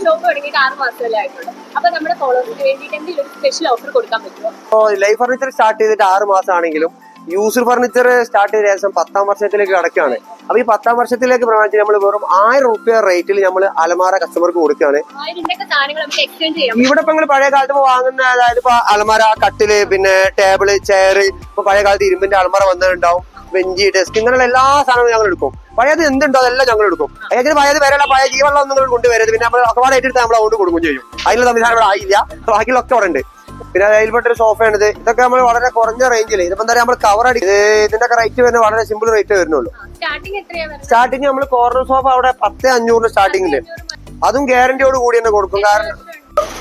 Shop തുടങ്ങിയിട്ട് 6 മാസമല്ലേ ആയിട്ടുള്ളൂ. അപ്പൊ നമ്മുടെ ഫോളോവേഴ്സിന് വേണ്ടിയിട്ട് എന്തെങ്കിലും സ്പെഷ്യൽ ഓഫർ കൊടുക്കാൻ പറ്റുമോ? ലൈഫ് ഫർണിച്ചർ സ്റ്റാർട്ട് ചെയ്തിട്ട് 6 മാസമാണെങ്കിലും യൂസർ ഫർണിച്ചർ സ്റ്റാർട്ട് ചെയ്ത ശേഷം 10ാം വർഷത്തിലേക്ക് കടക്കുകയാണ്. അപ്പൊ ഈ 10ാം വർഷത്തിലേക്ക് പ്രമാണിച്ച് നമ്മൾ വെറും 1000 രൂപ റേറ്റിൽ നമ്മൾ അലമാര കസ്റ്റമർക്ക് കൊടുക്കുകയാണ്. ഇവിടെ ഇപ്പൊ നിങ്ങൾ പഴയ കാലത്ത് വാങ്ങുന്ന, അതായത് ഇപ്പൊ അലമാര, കട്ടില്, പിന്നെ ടേബിള്, ചെയർ, ഇപ്പൊ പഴയ കാലത്ത് ഇരുമ്പിന്റെ അലമാര വന്നിട്ടുണ്ടാവും, ബെഞ്ച്, ഡെസ്ക്, ഇങ്ങനെയുള്ള എല്ലാ സാധനവും ഞങ്ങൾ എടുക്കും. പഴയത് എന്തുണ്ടോ അതെല്ലാം ഞങ്ങൾ എടുക്കും. അതിന് പഴയത് വരെയുള്ള പഴയ ജീവനുള്ള നിങ്ങൾ കൊണ്ടുവരരുത്. പിന്നെ നമ്മൾ അക്കവാട് ഏറ്റെടുത്ത് നമ്മൾ അതുകൊണ്ട് കൊടുക്കും ചെയ്യും. അതിനുള്ള സംവിധാനം ഇവിടെ ആയില്ല. ബാക്കിയുള്ളൊക്കെ അവിടെ ഉണ്ട്. പിന്നെ അതിൽപ്പെട്ടൊരു സോഫയാണിത്. ഇതൊക്കെ നമ്മൾ വളരെ കുറഞ്ഞ റേഞ്ചിൽ, ഇതിപ്പോ എന്താ നമ്മൾ കവർ അടി, ഇതിന്റെയൊക്കെ റേറ്റ് വരുന്നത് വളരെ സിമ്പിൾ റേറ്റ് വരുന്നുള്ളൂ. സ്റ്റാർട്ടിങ് നമ്മൾ കോർണർ സോഫ അവിടെ 10,500 സ്റ്റാർട്ടിംഗ് ഉണ്ട്. അതും ഗ്യാരണ്ടിയോട് കൂടി തന്നെ കൊടുക്കും. കാരണം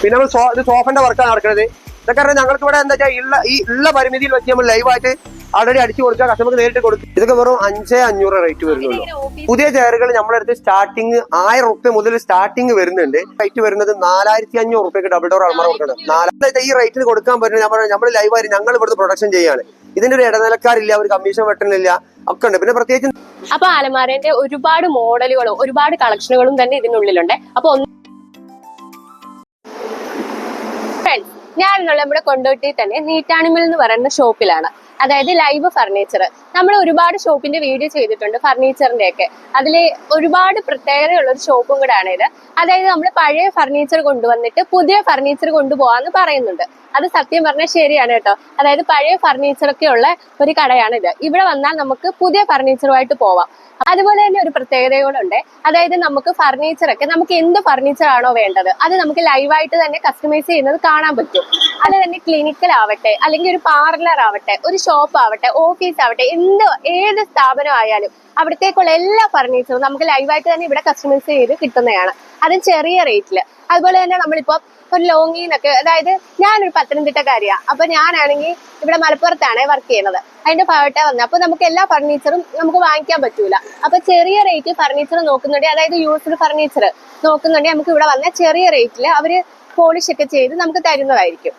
പിന്നെ നമ്മൾ ഇത് സോഫന്റെ വർക്കാണ് നടക്കുന്നത്. ഇതൊക്കെ പറഞ്ഞാൽ ഞങ്ങൾക്ക് ഇവിടെ എന്താ വെച്ചാൽ ഉള്ള പരിമിതിയിൽ വെച്ച് നമ്മൾ ലൈവായിട്ട് ആൾറെഡി അടിച്ചു കൊടുക്കുക, കസ്റ്റമർക്ക് നേരിട്ട് കൊടുക്കും. ഇതൊക്കെ വെറും 5,500 റേറ്റ് വരുന്നുള്ളൂ. പുതിയ ചെയറുകൾ നമ്മളടുത്ത് സ്റ്റാർട്ടിങ് 1000 രൂപ മുതൽ സ്റ്റാർട്ടിങ് വരുന്നുണ്ട്. റേറ്റ് വരുന്നത് 4,500 രൂപയ്ക്ക് ഡബിൾ ഡോർ അലമാര കൊടുക്കണം. ഈ റേറ്റിന് കൊടുക്കാൻ പറ്റുന്നത് നമ്മൾ ലൈവായിട്ട് ഞങ്ങൾ ഇവിടുത്തെ പ്രൊഡക്ഷൻ ചെയ്യാണ്. ഇതിന്റെ ഒരു ഇടനിലക്കാരില്ല, ഒരു കമ്മീഷൻ വെട്ടണില്ല, ഒക്കെ ഉണ്ട്. പിന്നെ പ്രത്യേകിച്ച് അപ്പൊ അലമാരന്റെ ഒരുപാട് മോഡലുകളും ഒരുപാട് കളക്ഷനുകളും തന്നെ ഇതിനുള്ളിലുണ്ട്. അപ്പൊ ഞാനെന്നുള്ള നമ്മുടെ കൊണ്ടോട്ടി തന്നെ നീറ്റാണിമൽ എന്ന് പറയുന്ന ഷോപ്പിലാണ്. അതായത് ലൈവ് ഫർണിച്ചർ. നമ്മൾ ഒരുപാട് ഷോപ്പിന്റെ വീഡിയോ ചെയ്തിട്ടുണ്ട് ഫർണിച്ചറിന്റെ ഒക്കെ. അതിൽ ഒരുപാട് പ്രത്യേകതയുള്ള ഒരു ഷോപ്പും കൂടെ ആണ് ഇത്. അതായത് നമ്മൾ പഴയ ഫർണിച്ചർ കൊണ്ടുവന്നിട്ട് പുതിയ ഫർണിച്ചർ കൊണ്ടുപോകാന്ന് പറയുന്നുണ്ട്. അത് സത്യം പറഞ്ഞാൽ ശരിയാണ് കേട്ടോ. അതായത് പഴയ ഫർണിച്ചറൊക്കെ ഉള്ള ഒരു കടയാണ് ഇത്. ഇവിടെ വന്നാൽ നമുക്ക് പുതിയ ഫർണിച്ചറുമായിട്ട് പോവാം. അതുപോലെ തന്നെ ഒരു പ്രത്യേകതകളുണ്ട്. അതായത് നമുക്ക് ഫർണിച്ചറൊക്കെ നമുക്ക് എന്ത് ഫർണിച്ചർ ആണോ വേണ്ടത് അത് നമുക്ക് ലൈവായിട്ട് തന്നെ കസ്റ്റമൈസ് ചെയ്യുന്നത് കാണാൻ പറ്റും. അത് തന്നെ ക്ലിനിക്കൽ ആവട്ടെ, അല്ലെങ്കിൽ ഒരു പാർലർ ആവട്ടെ, ഒരു ഷോപ്പ് ആവട്ടെ, ഓഫീസ് ആവട്ടെ, ഏത് സ്ഥാപനം ആയാലും അവിടത്തേക്കുള്ള എല്ലാ ഫർണിച്ചറും നമുക്ക് ലൈവായിട്ട് തന്നെ ഇവിടെ കസ്റ്റമൈസ് ചെയ്ത് കിട്ടുന്നതാണ്. അതും ചെറിയ റേറ്റിൽ. അതുപോലെ തന്നെ നമ്മളിപ്പോ ഒരു ലോങ്ങിന്നൊക്കെ, അതായത് ഞാനൊരു പത്തനംതിട്ടക്കാരിയാ. അപ്പൊ ഞാനാണെങ്കിൽ ഇവിടെ മലപ്പുറത്താണ് വർക്ക് ചെയ്യുന്നത്. അതിന്റെ ഭാഗത്തെ വന്നത്. അപ്പൊ നമുക്ക് എല്ലാ ഫർണിച്ചറും നമുക്ക് വാങ്ങിക്കാൻ പറ്റൂല. അപ്പൊ ചെറിയ റേറ്റ് ഫർണിച്ചർ നോക്കുന്നുണ്ട്, അതായത് യൂസ്ഡ് ഫർണിച്ചർ നോക്കുന്നുണ്ടെങ്കിൽ നമുക്ക് ഇവിടെ വന്ന ചെറിയ റേറ്റിൽ അവര് പോളിഷ് ഒക്കെ ചെയ്ത് നമുക്ക് തരുന്നതായിരിക്കും.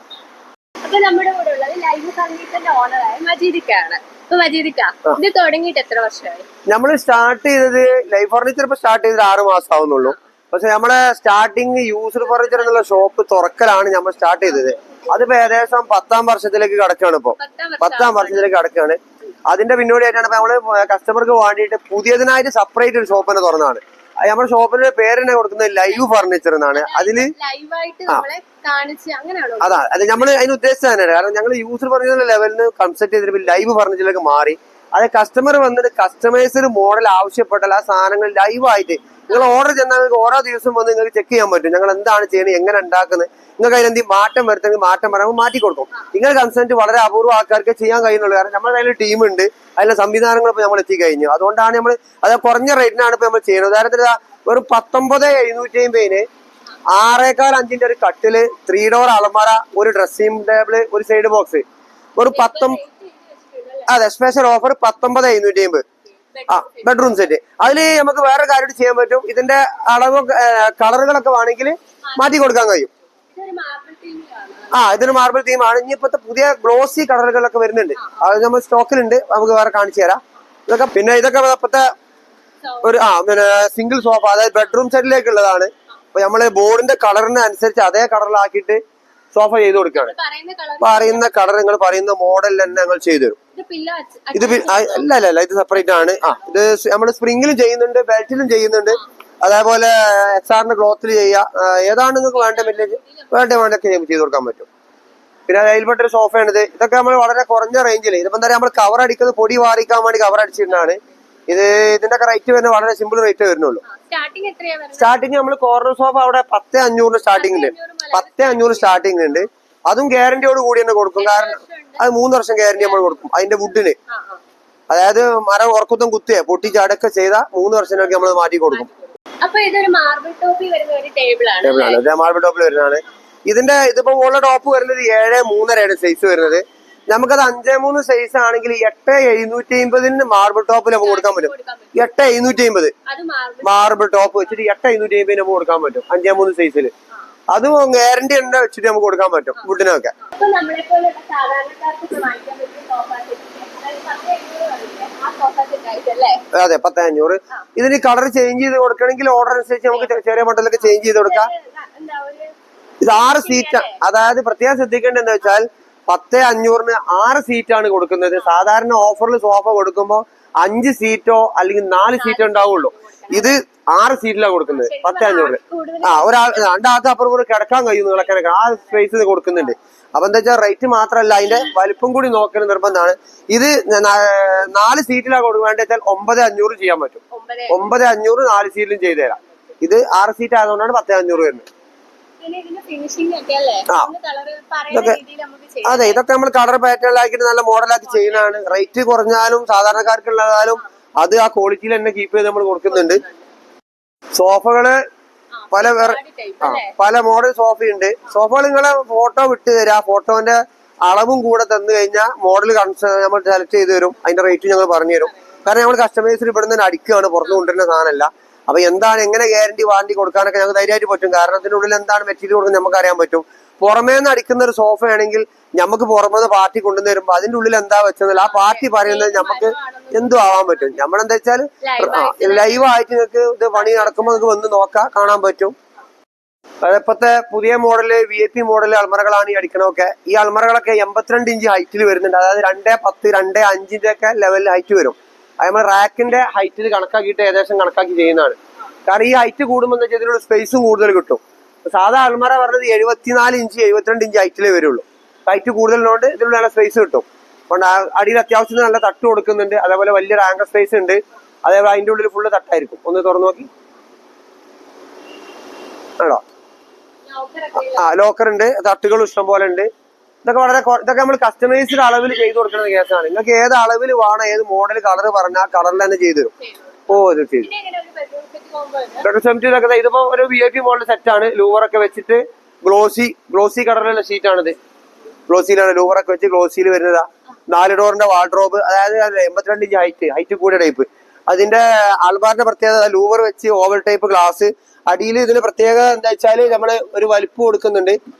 അപ്പൊ നമ്മുടെ കൂടെ ഉള്ളത് ലൈവ് ഫർണിച്ചറിന്റെ ഓണറായ മജീദിക്കാണ്. അപ്പൊ മജീദിക്ക, ഇത് തുടങ്ങിയിട്ട് എത്ര വർഷമായി? നമ്മൾ സ്റ്റാർട്ട് ചെയ്തത് ലൈവ് ഫർണിച്ചർ ഇപ്പൊ സ്റ്റാർട്ട് ചെയ്തത് 6 മാസം ആവുന്നുള്ളൂ. പക്ഷെ നമ്മളെ സ്റ്റാർട്ടിങ് യൂസ്ഡ് ഫർണിച്ചർ എന്നുള്ള ഷോപ്പ് തുറക്കലാണ് നമ്മൾ സ്റ്റാർട്ട് ചെയ്തത്. അതിപ്പോ ഏകദേശം 10ാം വർഷത്തിലേക്ക് കടക്കുകയാണ്. ഇപ്പൊ 10ാം വർഷത്തിലേക്ക് കടക്കുകയാണ്. അതിന്റെ പിന്നോടിയായിട്ടാണ് ഇപ്പൊ നമ്മള് കസ്റ്റമർക്ക് വേണ്ടിയിട്ട് പുതിയതിനായിട്ട് സെപ്പറേറ്റ് ഒരു ഷോപ്പ് തന്നെ തുറന്നതാണ്. നമ്മുടെ ഷോപ്പിന്റെ പേര് തന്നെ കൊടുക്കുന്നത് ലൈവ് ഫർണിച്ചർ എന്നാണ്. അതില് അതാ അത് നമ്മൾ അതിന് ഉദ്ദേശിച്ചത് തന്നെയാണ്. കാരണം ഞങ്ങൾ യൂസർ ഫർണിച്ചർ ലെവലിൽ നിന്ന് കൺസെപ്റ്റ് ചെയ്തിട്ട് ലൈവ് ഫർണിച്ചറിലേക്ക് മാറി. അത് കസ്റ്റമർ വന്നിട്ട് കസ്റ്റമൈസ്ഡ് മോഡൽ ആവശ്യപ്പെട്ടാൽ ആ സാധനങ്ങൾ ലൈവായിട്ട് നിങ്ങൾ ഓർഡർ ചെന്നാൽ നിങ്ങൾക്ക് ഓരോ ദിവസം വന്ന് നിങ്ങൾക്ക് ചെക്ക് ചെയ്യാൻ പറ്റും. ഞങ്ങൾ എന്താണ് ചെയ്യുന്നത്, എങ്ങനെ ഉണ്ടാക്കുന്നത്, നിങ്ങൾക്ക് അതിലെന്തെങ്കിലും മാറ്റം വരുത്തെങ്കിൽ മാറ്റം പറയുമ്പോൾ മാറ്റി കൊടുക്കും. നിങ്ങൾ കൺസെന്റ് വളരെ അപൂർവ ആൾക്കാർക്ക് ചെയ്യാൻ കഴിയുന്നുള്ളൂ. കാരണം നമ്മുടെ കയ്യിൽ ടീമുണ്ട്, അതിലെ സംവിധാനങ്ങൾ ഇപ്പൊ നമ്മൾ എത്തിക്കഴിഞ്ഞു. അതുകൊണ്ടാണ് നമ്മൾ അത് കുറഞ്ഞ റേറ്റിനാണ് ഇപ്പൊ നമ്മൾ ചെയ്യുന്നത്. ഉദാഹരണത്തിന് ഒരു 19,750 6.5 ഒരു കട്ടില്, 3 ഡോർ അലമാര, ഒരു ഡ്രസ്സിംഗ് ടേബിള്, ഒരു സൈഡ് ബോക്സ്, ഒരു 19. അതെ, സ്പെഷ്യൽ ഓഫർ 19,750. Bedroom set. അതില് നമുക്ക് വേറെ കാര്യം ചെയ്യാൻ പറ്റും. ഇതിന്റെ അളവ് കളറുകളൊക്കെ വേണമെങ്കിൽ മാറ്റി കൊടുക്കാൻ കഴിയും. ഇതൊരു മാർബിൾ തീമാണ്. ഇനിയിപ്പോഴത്തെ പുതിയ ഗ്ലോസി കളറുകളൊക്കെ വരുന്നുണ്ട്. അത് നമ്മൾ സ്റ്റോക്കിലുണ്ട്, നമുക്ക് വേറെ കാണിച്ചു തരാം. ഇതൊക്കെ പിന്നെ ഇതൊക്കെ ഇപ്പോഴത്തെ ഒരു പിന്നെ സിംഗിൾ സോഫ, അതായത് ബെഡ്റൂം സെറ്റിലേക്കുള്ളതാണ്. അപ്പൊ നമ്മള് ബോർഡിന്റെ കളറിന് അനുസരിച്ച് അതേ കളറിലാക്കിയിട്ട് സോഫ ചെയ്ത് കൊടുക്കുകയാണ്. പറയുന്ന കളർ നിങ്ങൾ പറയുന്ന മോഡൽ തന്നെ ഞങ്ങൾ ചെയ്തു തരും. ഇത് അല്ല ഇത് സെപ്പറേറ്റ് ആണ്. ഇത് നമ്മൾ സ്പ്രിംഗിലും ചെയ്യുന്നുണ്ട്, ബെൽറ്റിലും ചെയ്യുന്നുണ്ട്, അതേപോലെ XR ക്ലോത്തിൽ ചെയ്യാം. ഏതാണ് നിങ്ങൾക്ക് വേണ്ടൊക്കെ ചെയ്ത് കൊടുക്കാൻ പറ്റും. പിന്നെ അതിൽപ്പെട്ടൊരു സോഫയാണിത്. ഇതൊക്കെ നമ്മൾ വളരെ കുറഞ്ഞ റേഞ്ചിൽ, ഇതിപ്പോ എന്താ നമ്മൾ കവർ അടിക്കുന്നത് പൊടി വാറിക്കാൻ വേണ്ടി കവർ അടിച്ചിരുന്നതാണ്. ഇതിന്റെ ഒക്കെ റേറ്റ് വരുന്നത് വളരെ സിമ്പിൾ റേറ്റ് വരുന്നുള്ളൂ. സ്റ്റാർട്ടിങ് നമ്മൾ കോർണർ സോഫ അവിടെ 10,500 സ്റ്റാർട്ടിംഗ് ഉണ്ട്. 10,500 സ്റ്റാർട്ടിംഗ് ഉണ്ട്. അതും ഗ്യാരണ്ടിയോട് കൂടി തന്നെ കൊടുക്കും. കാരണം അത് 3 വർഷം ഗ്യാരണ്ടി നമ്മൾ കൊടുക്കും അതിന്റെ വുഡിന്. അതായത് മരം ഉറക്കത്തും കുത്തിയെ പൊട്ടിച്ചടക്ക ചെയ്ത 3 വർഷത്തിനൊക്കെ നമ്മൾ മാറ്റി കൊടുക്കും. മാർബിൾ ടോപ്പിൽ വരുന്നതാണ്. ഇതിപ്പോ ഉള്ള ടോപ്പ് വരുന്നത് 7.3 സൈസ് വരുന്നത്. നമുക്കത് 5.3 സൈസ് ആണെങ്കിൽ 8,750 മാർബിൾ ടോപ്പിൽ നമുക്ക് കൊടുക്കാൻ പറ്റും. 8,750 മാർബിൾ ടോപ്പ് വെച്ചിട്ട് 8,750 നമുക്ക് കൊടുക്കാൻ പറ്റും 5.3 സൈസിൽ. അതും ഗ്യാരണ്ടി ഉണ്ട് വെച്ചിട്ട് നമുക്ക് കൊടുക്കാൻ പറ്റും വുഡിനൊക്കെ. അതെ, 10,500. ഇതിന് കളർ ചേഞ്ച് ചെയ്ത് കൊടുക്കണമെങ്കിൽ ഓർഡർ അനുസരിച്ച് നമുക്ക് ചെറിയ മട്ടലൊക്കെ ചേഞ്ച് ചെയ്ത് കൊടുക്കാം. ഇത് 6 സീറ്റ്. അതായത് പ്രത്യേകം ശ്രദ്ധിക്കേണ്ടത് എന്താ വെച്ചാൽ 10,500 6 സീറ്റാണ് കൊടുക്കുന്നത്. സാധാരണ ഓഫറിൽ സോഫ കൊടുക്കുമ്പോൾ 5 സീറ്റോ അല്ലെങ്കിൽ 4 സീറ്റോ ഉണ്ടാവുള്ളൂ. ഇത് 6 സീറ്റിലാണ് കൊടുക്കുന്നത് 10,500. ഒരാൾ രണ്ടാൾക്ക് അപ്പുറം കിടക്കാൻ കഴിയും നിങ്ങളൊക്കെ ആ സ്പേസ് കൊടുക്കുന്നുണ്ട്. അപ്പൊ എന്താ വെച്ചാൽ റേറ്റ് മാത്രമല്ല അതിന്റെ വലിപ്പം കൂടി നോക്കുന്ന നിർബന്ധമാണ്. ഇത് 4 സീറ്റിലാണ് കൊടുക്കുക വെച്ചാൽ 9,500 ചെയ്യാൻ പറ്റും. 9,500 4 സീറ്റിലും ചെയ്തു തരാം. ഇത് 6 സീറ്റ് ആയതുകൊണ്ടാണ് 10,500 വരുന്നത്. അതെ, ഇതൊക്കെ നമ്മൾ കളർ പാറ്റേണിലാക്കിയിട്ട് നല്ല മോഡലാക്കി ചെയ്യുന്നതാണ്. റേറ്റ് കുറഞ്ഞാലും സാധാരണക്കാർക്കുള്ളതായാലും അത് ആ ക്വാളിറ്റിയിൽ തന്നെ കീപ്പ് ചെയ്ത് നമ്മൾ കൊടുക്കുന്നുണ്ട്. സോഫകള് പല മോഡൽ സോഫയുണ്ട്. സോഫകൾ നിങ്ങളെ ഫോട്ടോ വിട്ട് തരാം. ഫോട്ടോന്റെ അളവും കൂടെ തന്നു കഴിഞ്ഞാൽ മോഡൽ നമ്മൾ സെലക്ട് ചെയ്ത് തരും. അതിന്റെ റേറ്റ് ഞങ്ങൾ പറഞ്ഞു തരും. കാരണം നമ്മൾ കസ്റ്റമേഴ്സിന് ഇവിടെ നിന്ന് അടിക്കുകയാണ്, പുറത്ത് കൊണ്ടുവരുന്ന സാധനമല്ല. അപ്പൊ എന്താണ് എങ്ങനെ ഗ്യാരണ്ടി വാറണ്ടി കൊടുക്കാനൊക്കെ ഞങ്ങൾക്ക് ധൈര്യമായിട്ട് പറ്റും. കാരണം അതിനുള്ളിൽ എന്താണ് മെറ്റീരിയൽ കൊടുക്കുന്നത് നമുക്ക് അറിയാൻ പറ്റും. പുറമേ നിന്ന് അടിക്കുന്ന ഒരു സോഫ ആണെങ്കിൽ നമുക്ക് പുറമേ നിന്ന് പാർട്ടി കൊണ്ടുവന്ന് തരുമ്പോ അതിന്റെ ഉള്ളിൽ എന്താ വെച്ചെന്നല്ല ആ പാർട്ടി പറയുന്നത് നമുക്ക് എന്തും ആവാൻ പറ്റും. നമ്മളെന്താ വെച്ചാൽ ലൈവായിട്ട് നിങ്ങൾക്ക് ഇത് പണി നടക്കുമ്പോൾ നിങ്ങൾക്ക് വന്ന് നോക്കാം, കാണാൻ പറ്റും. ഇപ്പോഴത്തെ പുതിയ മോഡല് VIP മോഡല് അൾമറകളാണ് ഈ അടിക്കണമൊക്കെ. ഈ അൾമറകളൊക്കെ 82 ഇഞ്ച് ഹൈറ്റിൽ വരുന്നുണ്ട്. അതായത് 2.10 2.5 ഒക്കെ ലെവലിൽ ഹൈറ്റ് വരും. അത് നമ്മൾ റാക്കിന്റെ ഹൈറ്റിൽ കണക്കാക്കിയിട്ട് ഏകദേശം കണക്കാക്കി ചെയ്യുന്നതാണ്. കാരണം ഈ ഹൈറ്റ് കൂടുമ്പോൾ എന്താ വെച്ചാൽ ഇതിനുള്ള സ്പേസും കൂടുതൽ കിട്ടും. സാധാ അൾമറ പറഞ്ഞത് 74 ഇഞ്ച് 72 ഇഞ്ച് ഹൈറ്റിലേ വരുള്ളൂ. ഹൈറ്റ് കൂടുതലുള്ളതുകൊണ്ട് ഇതിനുള്ള നല്ല സ്പേസ് കിട്ടും. അതുകൊണ്ട് അടിയിൽ അത്യാവശ്യത്തിന് നല്ല തട്ട് കൊടുക്കുന്നുണ്ട്. അതേപോലെ വലിയൊരു ആങ്കർ സ്പേസ് ഉണ്ട്. അതേപോലെ അതിന്റെ ഉള്ളിൽ ഫുള്ള് തട്ടായിരിക്കും. ഒന്ന് തുറന്നു നോക്കി ആണോ. ലോക്കർ ഉണ്ട്, തട്ടുകൾ ഇഷ്ടം പോലെ ഉണ്ട്. ഇതൊക്കെ നമ്മൾ കസ്റ്റമൈസ്ഡ് അളവിൽ ചെയ്ത് കൊടുക്കുന്ന കേസാണ്. നിങ്ങൾക്ക് ഏത് അളവിൽ വേണം, ഏത് മോഡൽ കളർ പറഞ്ഞാൽ കളറിൽ തന്നെ ചെയ്തു തരും. ഇത് ചെയ്തു ഇതൊക്കെ ഇതിപ്പോ ഒരു VIP മോഡൽ സെറ്റാണ്. ലൂവറൊക്കെ വെച്ചിട്ട് ഗ്ലോസി കളറിലുള്ള ഷീറ്റാണിത്. ഗ്ലോസിയിലാണ് ലൂവറൊക്കെ വെച്ച് ഗ്ലോസിയിൽ വരുന്നതാ. 4 ഡോറിന്റെ വാർഡ്രോബ്. അതായത് 82 ഇഞ്ച് ഹൈറ്റ് കൂടിയ ടൈപ്പ്. അതിന്റെ ആൾബാറിന്റെ പ്രത്യേകത ലൂവർ വെച്ച് ഓവൽ ടൈപ്പ് ഗ്ലാസ്. അടിയിൽ ഇതിന് പ്രത്യേകത എന്താ വെച്ചാല് നമ്മള് ഒരു വലിപ്പ് കൊടുക്കുന്നുണ്ട്.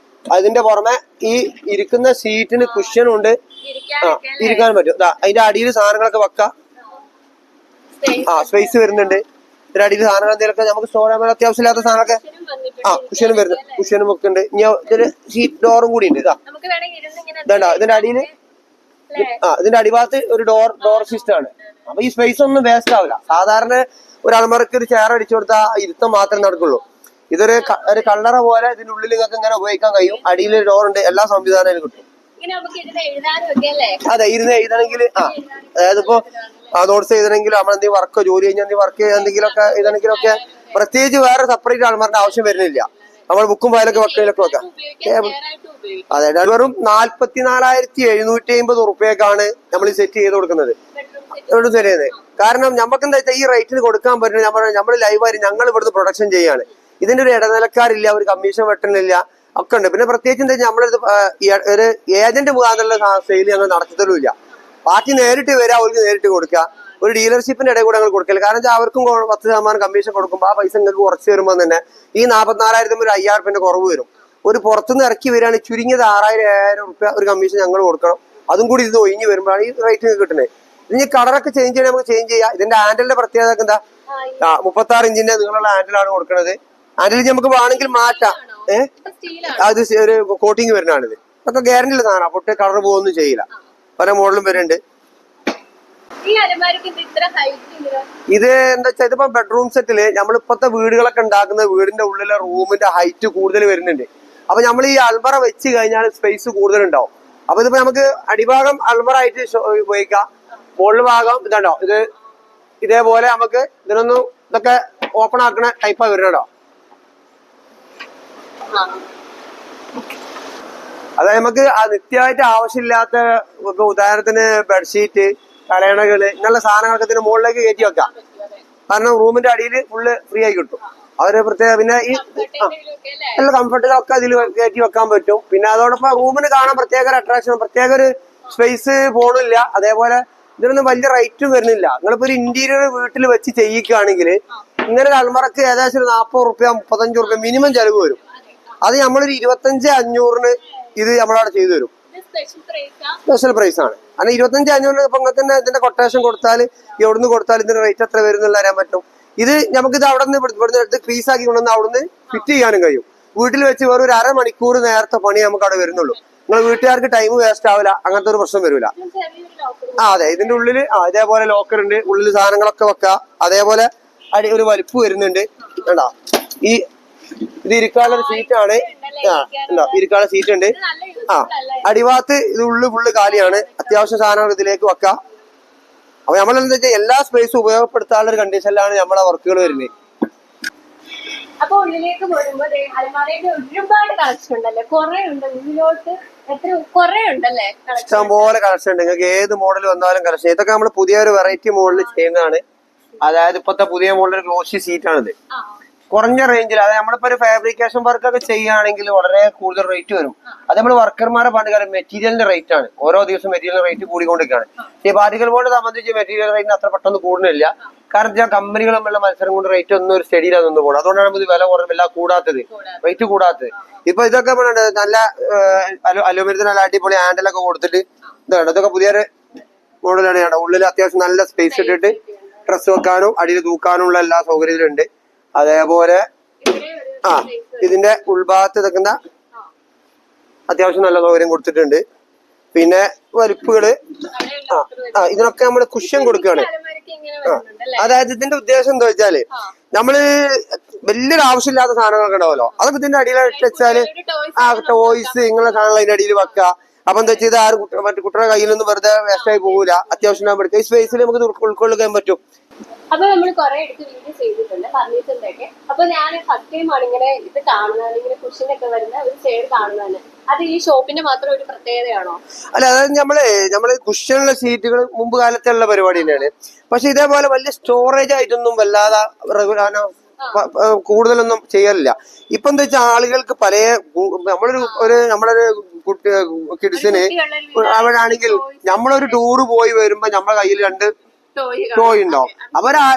അതിന്റെ പുറമെ ഈ ഇരിക്കുന്ന സീറ്റിന് കുഷ്യനും ഉണ്ട്. ഇരിക്കാൻ പറ്റും. അതിന്റെ അടിയിൽ സാധനങ്ങളൊക്കെ വെക്കാം. സ്പേസ് വരുന്നുണ്ട്. ഇതിന്റെ അടിയിൽ സാധനങ്ങൾ എന്തെങ്കിലുമൊക്കെ നമുക്ക് സ്റ്റോർ ചെയ്യാൻ അത്യാവശ്യമില്ലാത്ത സാധനങ്ങളൊക്കെ കുഷ്യനും വരുന്നു. കുഷ്യനും ഒക്കെ ഉണ്ട്. ഇനി ഇതിന് സീറ്റ് ഡോറും കൂടി ഉണ്ട്. ഇതാ ഇതിന്റെ അടിയിൽ ഇതിന്റെ അടിഭാഗത്ത് ഒരു ഡോർ സിസ്റ്റം ആണ്. അപ്പൊ ഈ സ്പേസ് ഒന്നും വേസ്റ്റ് ആവില്ല. സാധാരണ ഒരു അൾമറക്ക് ഒരു ചെയർ അടിച്ചു കൊടുത്താൽ ഇരുത്തം മാത്രമേ നടക്കുള്ളൂ. ഇതൊരു കള്ളറ പോലെ ഇതിന്റെ ഉള്ളിൽ നിങ്ങൾക്ക് ഇങ്ങനെ ഉപയോഗിക്കാൻ കഴിയും. അടിയിൽ ഡോർ ഉണ്ട്. എല്ലാ സംവിധാനവും കിട്ടും. അതെ, ഇരുന്ന് എഴുതണമെങ്കിൽ അതായത് ഇപ്പൊ നോട്ട്സ് എഴുതണമെങ്കിലും നമ്മളെന്തെങ്കിലും വർക്കോ ജോലി കഴിഞ്ഞാൽ വർക്ക് എന്തെങ്കിലുമൊക്കെ എഴുതണമെങ്കിലൊക്കെ പ്രത്യേകിച്ച് വേറെ സെപ്പറേറ്റ് അൾമറിന്റെ ആവശ്യം വരുന്നില്ല. നമ്മൾ ബുക്കും ഫയലൊക്കെ വെക്കലൊക്കെ വെക്കാം. അതെ, വെറും 44,750 ഉറുപ്പ്യക്കാണ് നമ്മൾ സെറ്റ് ചെയ്ത് കൊടുക്കുന്നത്. തരുന്നത്. കാരണം നമുക്ക് എന്താ വെച്ചാൽ ഈ റേറ്റിന് കൊടുക്കാൻ പറ്റുന്നത് നമ്മൾ ലൈവായി ഞങ്ങൾ ഇവിടുന്ന് പ്രൊഡക്ഷൻ ചെയ്യാണ്. ഇതിന്റെ ഒരു ഇടനിലക്കാരില്ല, ഒരു കമ്മീഷൻ വെട്ടണില്ല, ഒക്കെ ഉണ്ട്. പിന്നെ പ്രത്യേകിച്ച് എന്താ വെച്ചാൽ നമ്മളൊരു ഒരു ഏജന്റ് മുഖാന്തരമുള്ള സെയിൽ ഞങ്ങൾ നടത്തലുമില്ല. പാർട്ടി നേരിട്ട് വരിക, അവർക്ക് നേരിട്ട് കൊടുക്കുക. ഒരു ഡീലർഷിപ്പിന്റെ ഇടയിൽ കൂടെ ഞങ്ങൾ കൊടുക്കില്ല. കാരണം വെച്ചാൽ അവർക്കും 10% കമ്മീഷൻ കൊടുക്കുമ്പോൾ ആ പൈസ നിങ്ങൾക്ക് കുറച്ച് വരുമ്പോൾ തന്നെ ഈ 44,000 ഒരു 5,000 കുറവ് വരും. ഒരു പുറത്തുനിന്ന് ഇറക്കി വരികയാണ് ചുരുങ്ങിയത് 6,000 റുപ്യ ഒരു കമ്മീഷൻ ഞങ്ങൾ കൊടുക്കണം. അതും കൂടി ഇത് ഒഴിഞ്ഞ് വരുമ്പോഴാണ് ഈ റേറ്റ് കിട്ടുന്നത്. ഇനി കളറൊക്കെ ചേഞ്ച് ചെയ്യണമെങ്കിൽ നമുക്ക് ചേഞ്ച് ചെയ്യാം. ഇതിന്റെ ഹാൻഡലിന്റെ പ്രത്യേകത എന്താ, 36 ഇഞ്ചിന്റെ നീളമുള്ള ഹാൻഡിലാണ് കൊടുക്കുന്നത്. ഹാൻഡിൽ നമുക്ക് വേണമെങ്കിൽ മാറ്റാം. അത് ഒരു കോട്ടിങ് വരുന്നതാണിത്. അതൊക്കെ ഗ്യാരണ്ടി ഉള്ള സാധനം. പൊട്ടി കളർ പോകുകയൊന്നും ചെയ്യില്ല. പല മോഡലും വരുന്നുണ്ട്. ഇത് എന്താ വെച്ചാൽ ഇതിപ്പോ ബെഡ്റൂം സെറ്റില് നമ്മളിപ്പോഴത്തെ വീടുകളൊക്കെ ഉണ്ടാക്കുന്ന വീടിന്റെ ഉള്ളിലെ റൂമിന്റെ ഹൈറ്റ് കൂടുതൽ വരുന്നുണ്ട്. അപ്പൊ നമ്മൾ ഈ അൾമറ വെച്ച് കഴിഞ്ഞാൽ സ്പേസ് കൂടുതൽ ഉണ്ടാവും. അപ്പൊ ഇതിപ്പോ നമുക്ക് അടിഭാഗം അൾമറ ആയിട്ട് ഉപയോഗിക്കാം. മുകളിൽ ഭാഗം ഇതാണ്ടോ, ഇത് ഇതേപോലെ നമുക്ക് ഇതിനൊന്നും ഇതൊക്കെ ഓപ്പൺ ആക്കണ ടൈപ്പാ വരുന്നുണ്ടോ. അതായത് നമുക്ക് നിത്യമായിട്ട് ആവശ്യമില്ലാത്ത ഉദാഹരണത്തിന് ബെഡ്ഷീറ്റ്, തലയണകള് ഇങ്ങനെയുള്ള സാധനങ്ങളൊക്കെ ഇതിന് മുകളിലേക്ക് കയറ്റി വെക്കാം. കാരണം റൂമിന്റെ അടിയിൽ ഫുള്ള് ഫ്രീ ആയി കിട്ടും. അവര് പ്രത്യേക പിന്നെ ഈ എല്ലാ കംഫർട്ടുകളൊക്കെ അതിൽ കയറ്റി വെക്കാൻ പറ്റും. പിന്നെ അതോടൊപ്പം റൂമിന് കാണാൻ പ്രത്യേക ഒരു അട്രാക്ഷൻ, പ്രത്യേക ഒരു സ്പേസ് പോണില്ല. അതേപോലെ ഇതിനൊന്നും വലിയ റേറ്റും വരുന്നില്ല. നിങ്ങളിപ്പോ ഒരു ഇന്റീരിയർ വീട്ടിൽ വെച്ച് ചെയ്യിക്കുകയാണെങ്കിൽ ഇങ്ങനെ ഒരു അൾമറക്ക് ഏകദേശം ഒരു 40 റുപ്യ 35 റുപ്യ മിനിമം ചെലവ് വരും. അത് നമ്മളൊരു 25,500 ഇത് നമ്മളവിടെ ചെയ്തു തരും. സ്പെഷ്യൽ പ്രൈസ് ആണ്. കാരണം 25,500 ഇപ്പൊ തന്നെ ഇതിന്റെ കൊട്ടേഷൻ കൊടുത്താൽ എവിടുന്ന് കൊടുത്താൽ ഇതിന്റെ റേറ്റ് എത്ര വരും എന്നുള്ള അറിയാൻ പറ്റും. ഇത് നമുക്ക് ഇത് അവിടെ നിന്ന് ഇവിടുന്ന് എടുത്ത് ക്രീസ് ആക്കി കൊണ്ടുവന്ന് അവിടുന്ന് ഫിറ്റ് ചെയ്യാനും കഴിയും. വീട്ടിൽ വെച്ച് വെറും ഒരു അരമണിക്കൂർ നേരത്തെ പണി നമുക്ക് അവിടെ വരുന്നുള്ളൂ. നിങ്ങൾ വീട്ടുകാർക്ക് ടൈം വേസ്റ്റ് ആവില്ല, അങ്ങനത്തെ ഒരു പ്രശ്നം വരില്ല. അതെ, ഇതിന്റെ ഉള്ളിൽ ഇതേപോലെ ലോക്കർ ഉണ്ട്, ഉള്ളിൽ സാധനങ്ങളൊക്കെ വെക്കാം. അതേപോലെ ഒരു വലിപ്പ് വരുന്നുണ്ട്. കണ്ടാ, ഇത് ഇരിക്കാനുള്ള ഒരു സീറ്റാണ്. ഇരിക്കാനുള്ള സീറ്റ് ഉണ്ട്. അടിഭാഗത്ത് ഇത് ഉള്ളു ഫുള്ള് കാലിയാണ്. അത്യാവശ്യം സാധനങ്ങൾ ഇതിലേക്ക് വെക്കാം. അപ്പൊ നമ്മളെന്താ വെച്ചാൽ എല്ലാ സ്പേസും ഉപയോഗപ്പെടുത്താനുള്ള ഒരു കണ്ടീഷനിലാണ് നമ്മളെ വർക്കുകൾ വരുന്നത്. അപ്പൊ ഉള്ളിലേക്ക് വരുമ്പോ അലമാരയുടെ ഒരുപാട് കളക്ഷൻ ഉണ്ടല്ലേ, കുറെ ഉണ്ട് ഉള്ളിലോട്ട്, കുറെ ഉണ്ടല്ലേ, ഇഷ്ടം പോലെ കളക്ഷൻ ഉണ്ട്. നിങ്ങൾക്ക് ഏത് മോഡൽ വന്നാലും കളക്ഷൻ. ഇതൊക്കെ നമ്മൾ പുതിയൊരു വെറൈറ്റി മോഡൽ ചെയ്യുന്നതാണ്. അതായത് ഇപ്പോഴത്തെ പുതിയ മോഡൽ ഗ്ലോസി സീറ്റ് ആണിത്. കുറഞ്ഞ റേഞ്ചിൽ, അതായത് നമ്മളിപ്പോ ഒരു ഫാബ്രിക്കേഷൻ വർക്ക് ഒക്കെ ചെയ്യുകയാണെങ്കിൽ വളരെ കൂടുതൽ റേറ്റ് വരും. അത് നമ്മൾ വർക്കർമാരെ പണ്ട് കാലം മെറ്റീരിയലിന്റെ റേറ്റ് ആണ്. ഓരോ ദിവസം മെറ്റീരിയൽ റേറ്റ് കൂടിക്കൊണ്ടിരിക്കുകയാണ്. ഈ പാർട്ടിക്കൽ ബോർഡ് സംബന്ധിച്ച് മെറ്റീരിയൽ റേറ്റിന് അത്ര പെട്ടെന്ന് കൂടുന്നില്ല. കാരണം കമ്പനികൾ തമ്മിലുള്ള മത്സരം കൊണ്ട് റേറ്റ് ഒന്നും ഒരു സ്റ്റഡിയിലാണ് നിന്ന് പോകുന്നത്. അതുകൊണ്ടാണ് നമുക്ക് വില കൂടാത്തത്, റേറ്റ് കൂടാത്തത്. ഇപ്പൊ ഇതൊക്കെ നല്ല അലുമിനിയത്തിന് നല്ല അടിപൊളി ഹാൻഡിലൊക്കെ കൊടുത്തിട്ട് ഇതാണ്. ഇതൊക്കെ പുതിയൊരു മോഡലാണ്. ഉള്ളിൽ അത്യാവശ്യം നല്ല സ്പേസ് ഇട്ടിട്ട് ഡ്രസ് വെക്കാനും അടിയിൽ തൂക്കാനുള്ള എല്ലാ സൗകര്യത്തിലും ഉണ്ട്. അതേപോലെ ഇതിന്റെ ഉൾഭാഗത്ത് ഇതൊക്കെ അത്യാവശ്യം നല്ല സൗകര്യം കൊടുത്തിട്ടുണ്ട്. പിന്നെ വലിപ്പുകള് ഇതിനൊക്കെ നമ്മള് കുഷ്യൻ കൊടുക്കുകയാണ്. അതായത് ഇതിന്റെ ഉദ്ദേശം എന്താ വെച്ചാല് നമ്മള് വലിയൊരു ആവശ്യമില്ലാത്ത സാധനങ്ങളൊക്കെ ഉണ്ടാവല്ലോ, അതൊക്കെ ഇതിന്റെ അടിയിലായിട്ട് വെച്ചാല് ടോയ്സ് ഇങ്ങനെ സാധനങ്ങൾ അതിന്റെ അടിയിൽ വെക്കുക. അപ്പൊ എന്താ വെച്ചാൽ ആരും മറ്റു കുട്ടികളുടെ കയ്യിൽ നിന്ന് വെറുതെ വേസ്റ്റ് ആയി പോകൂല. അത്യാവശ്യം എടുക്കുക. ഈ സ്പേസിൽ നമുക്ക് ഉൾക്കൊള്ളിക്കാൻ പറ്റും. അപ്പൊ നമ്മൾ കുറെ എടുത്ത് വീഡിയോ ചെയ്തിട്ടുണ്ട് ഫർണിച്ചറിന്റെ ഒക്കെ. അപ്പൊ ഞാൻ ഫസ്റ്റ് ടൈം ആണ് ഇങ്ങനെ ഇത് കാണുന്നത്, ഇങ്ങനെ കുഷ്യനൊക്കെ വരുന്ന ഒരു ചെയർ കാണുന്നതന്നെ. അത് ഈ ഷോപ്പിന്റെ മാത്രം ഒരു പ്രത്യേകതയാണോ? അല്ല, അതായത് നമ്മള് കുഷ്യനുള്ള സീറ്റുകൾ മുമ്പ് കാലത്തുള്ള പരിപാടി തന്നെയാണ്. പക്ഷെ ഇതേപോലെ വലിയ സ്റ്റോറേജ് ആയിട്ടൊന്നും വല്ലാതെ കൂടുതലൊന്നും ചെയ്യലില്ല. ഇപ്പൊ എന്താ വെച്ചാൽ ആളുകൾക്ക് പല നമ്മളൊരു കിഡ്സിന് അവരാണെങ്കിൽ നമ്മളൊരു ടൂറ് പോയി വരുമ്പോ നമ്മളെ കയ്യിൽ 2 ടോയ് ഉണ്ടാവും.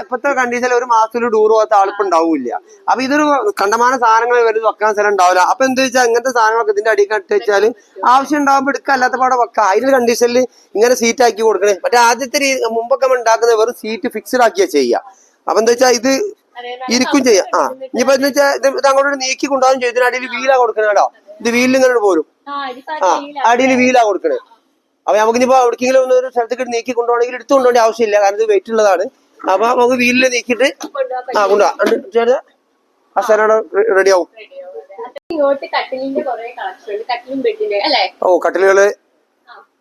ഇപ്പത്തെ കണ്ടീഷനിൽ ഒരു മാസത്തിൽ ടൂർ പോകാത്ത ആൾക്കുണ്ടാവില്ല. അപ്പൊ ഇതൊരു കണ്ടമാന സാധനങ്ങൾ വരുന്നത് വെക്കാൻ സ്ഥലം ഉണ്ടാവില്ല. അപ്പൊ എന്താ വെച്ചാൽ ഇങ്ങനത്തെ സാധനങ്ങളൊക്കെ ഇതിന്റെ അടിയിൽ കട്ട് വെച്ചാല് ആവശ്യം ഉണ്ടാകുമ്പോൾ എടുക്കുക, അല്ലാത്ത പാടെ വെക്കാം. അതിന്റെ കണ്ടീഷനിൽ ഇങ്ങനെ സീറ്റ് ആക്കി കൊടുക്കണേ. മറ്റേ ആദ്യത്തെ മുമ്പൊക്കെ ഉണ്ടാക്കുന്ന വെറും സീറ്റ് ഫിക്സ്ഡ് ആക്കിയാ ചെയ്യുക. അപ്പൊ എന്താ വെച്ചാൽ ഇത് ഇരിക്കും ചെയ്യാം. ഇനിയിപ്പോ എന്താ വെച്ചാൽ ഇത് അങ്ങോട്ട് നീക്കി കൊണ്ടുപോകാൻ ചെയ്യും. ഇതിനടിയിൽ വീലാ കൊടുക്കണേ കേട്ടോ. ഇത് വീലിൽ ഇങ്ങനെ പോരും. അടിയിൽ വീലാ കൊടുക്കണേ. അപ്പൊ നമുക്കിപ്പോ എവിടേക്കെങ്കിലും ഒരു സ്ഥലത്തേക്ക് നീക്കി കൊണ്ടുപോകണമെങ്കിൽ എടുത്തുകൊണ്ടുപോകേണ്ട ആവശ്യമില്ല, കാരണം ഇത് വെയിറ്റ് ഉള്ളതാണ്. അപ്പൊ നമുക്ക് വീലിൽ നീക്കിയിട്ട് കൊണ്ടുപോകാം. ആ സ്ഥലം റെഡി ആവും. ഓ, കട്ടിലുകള്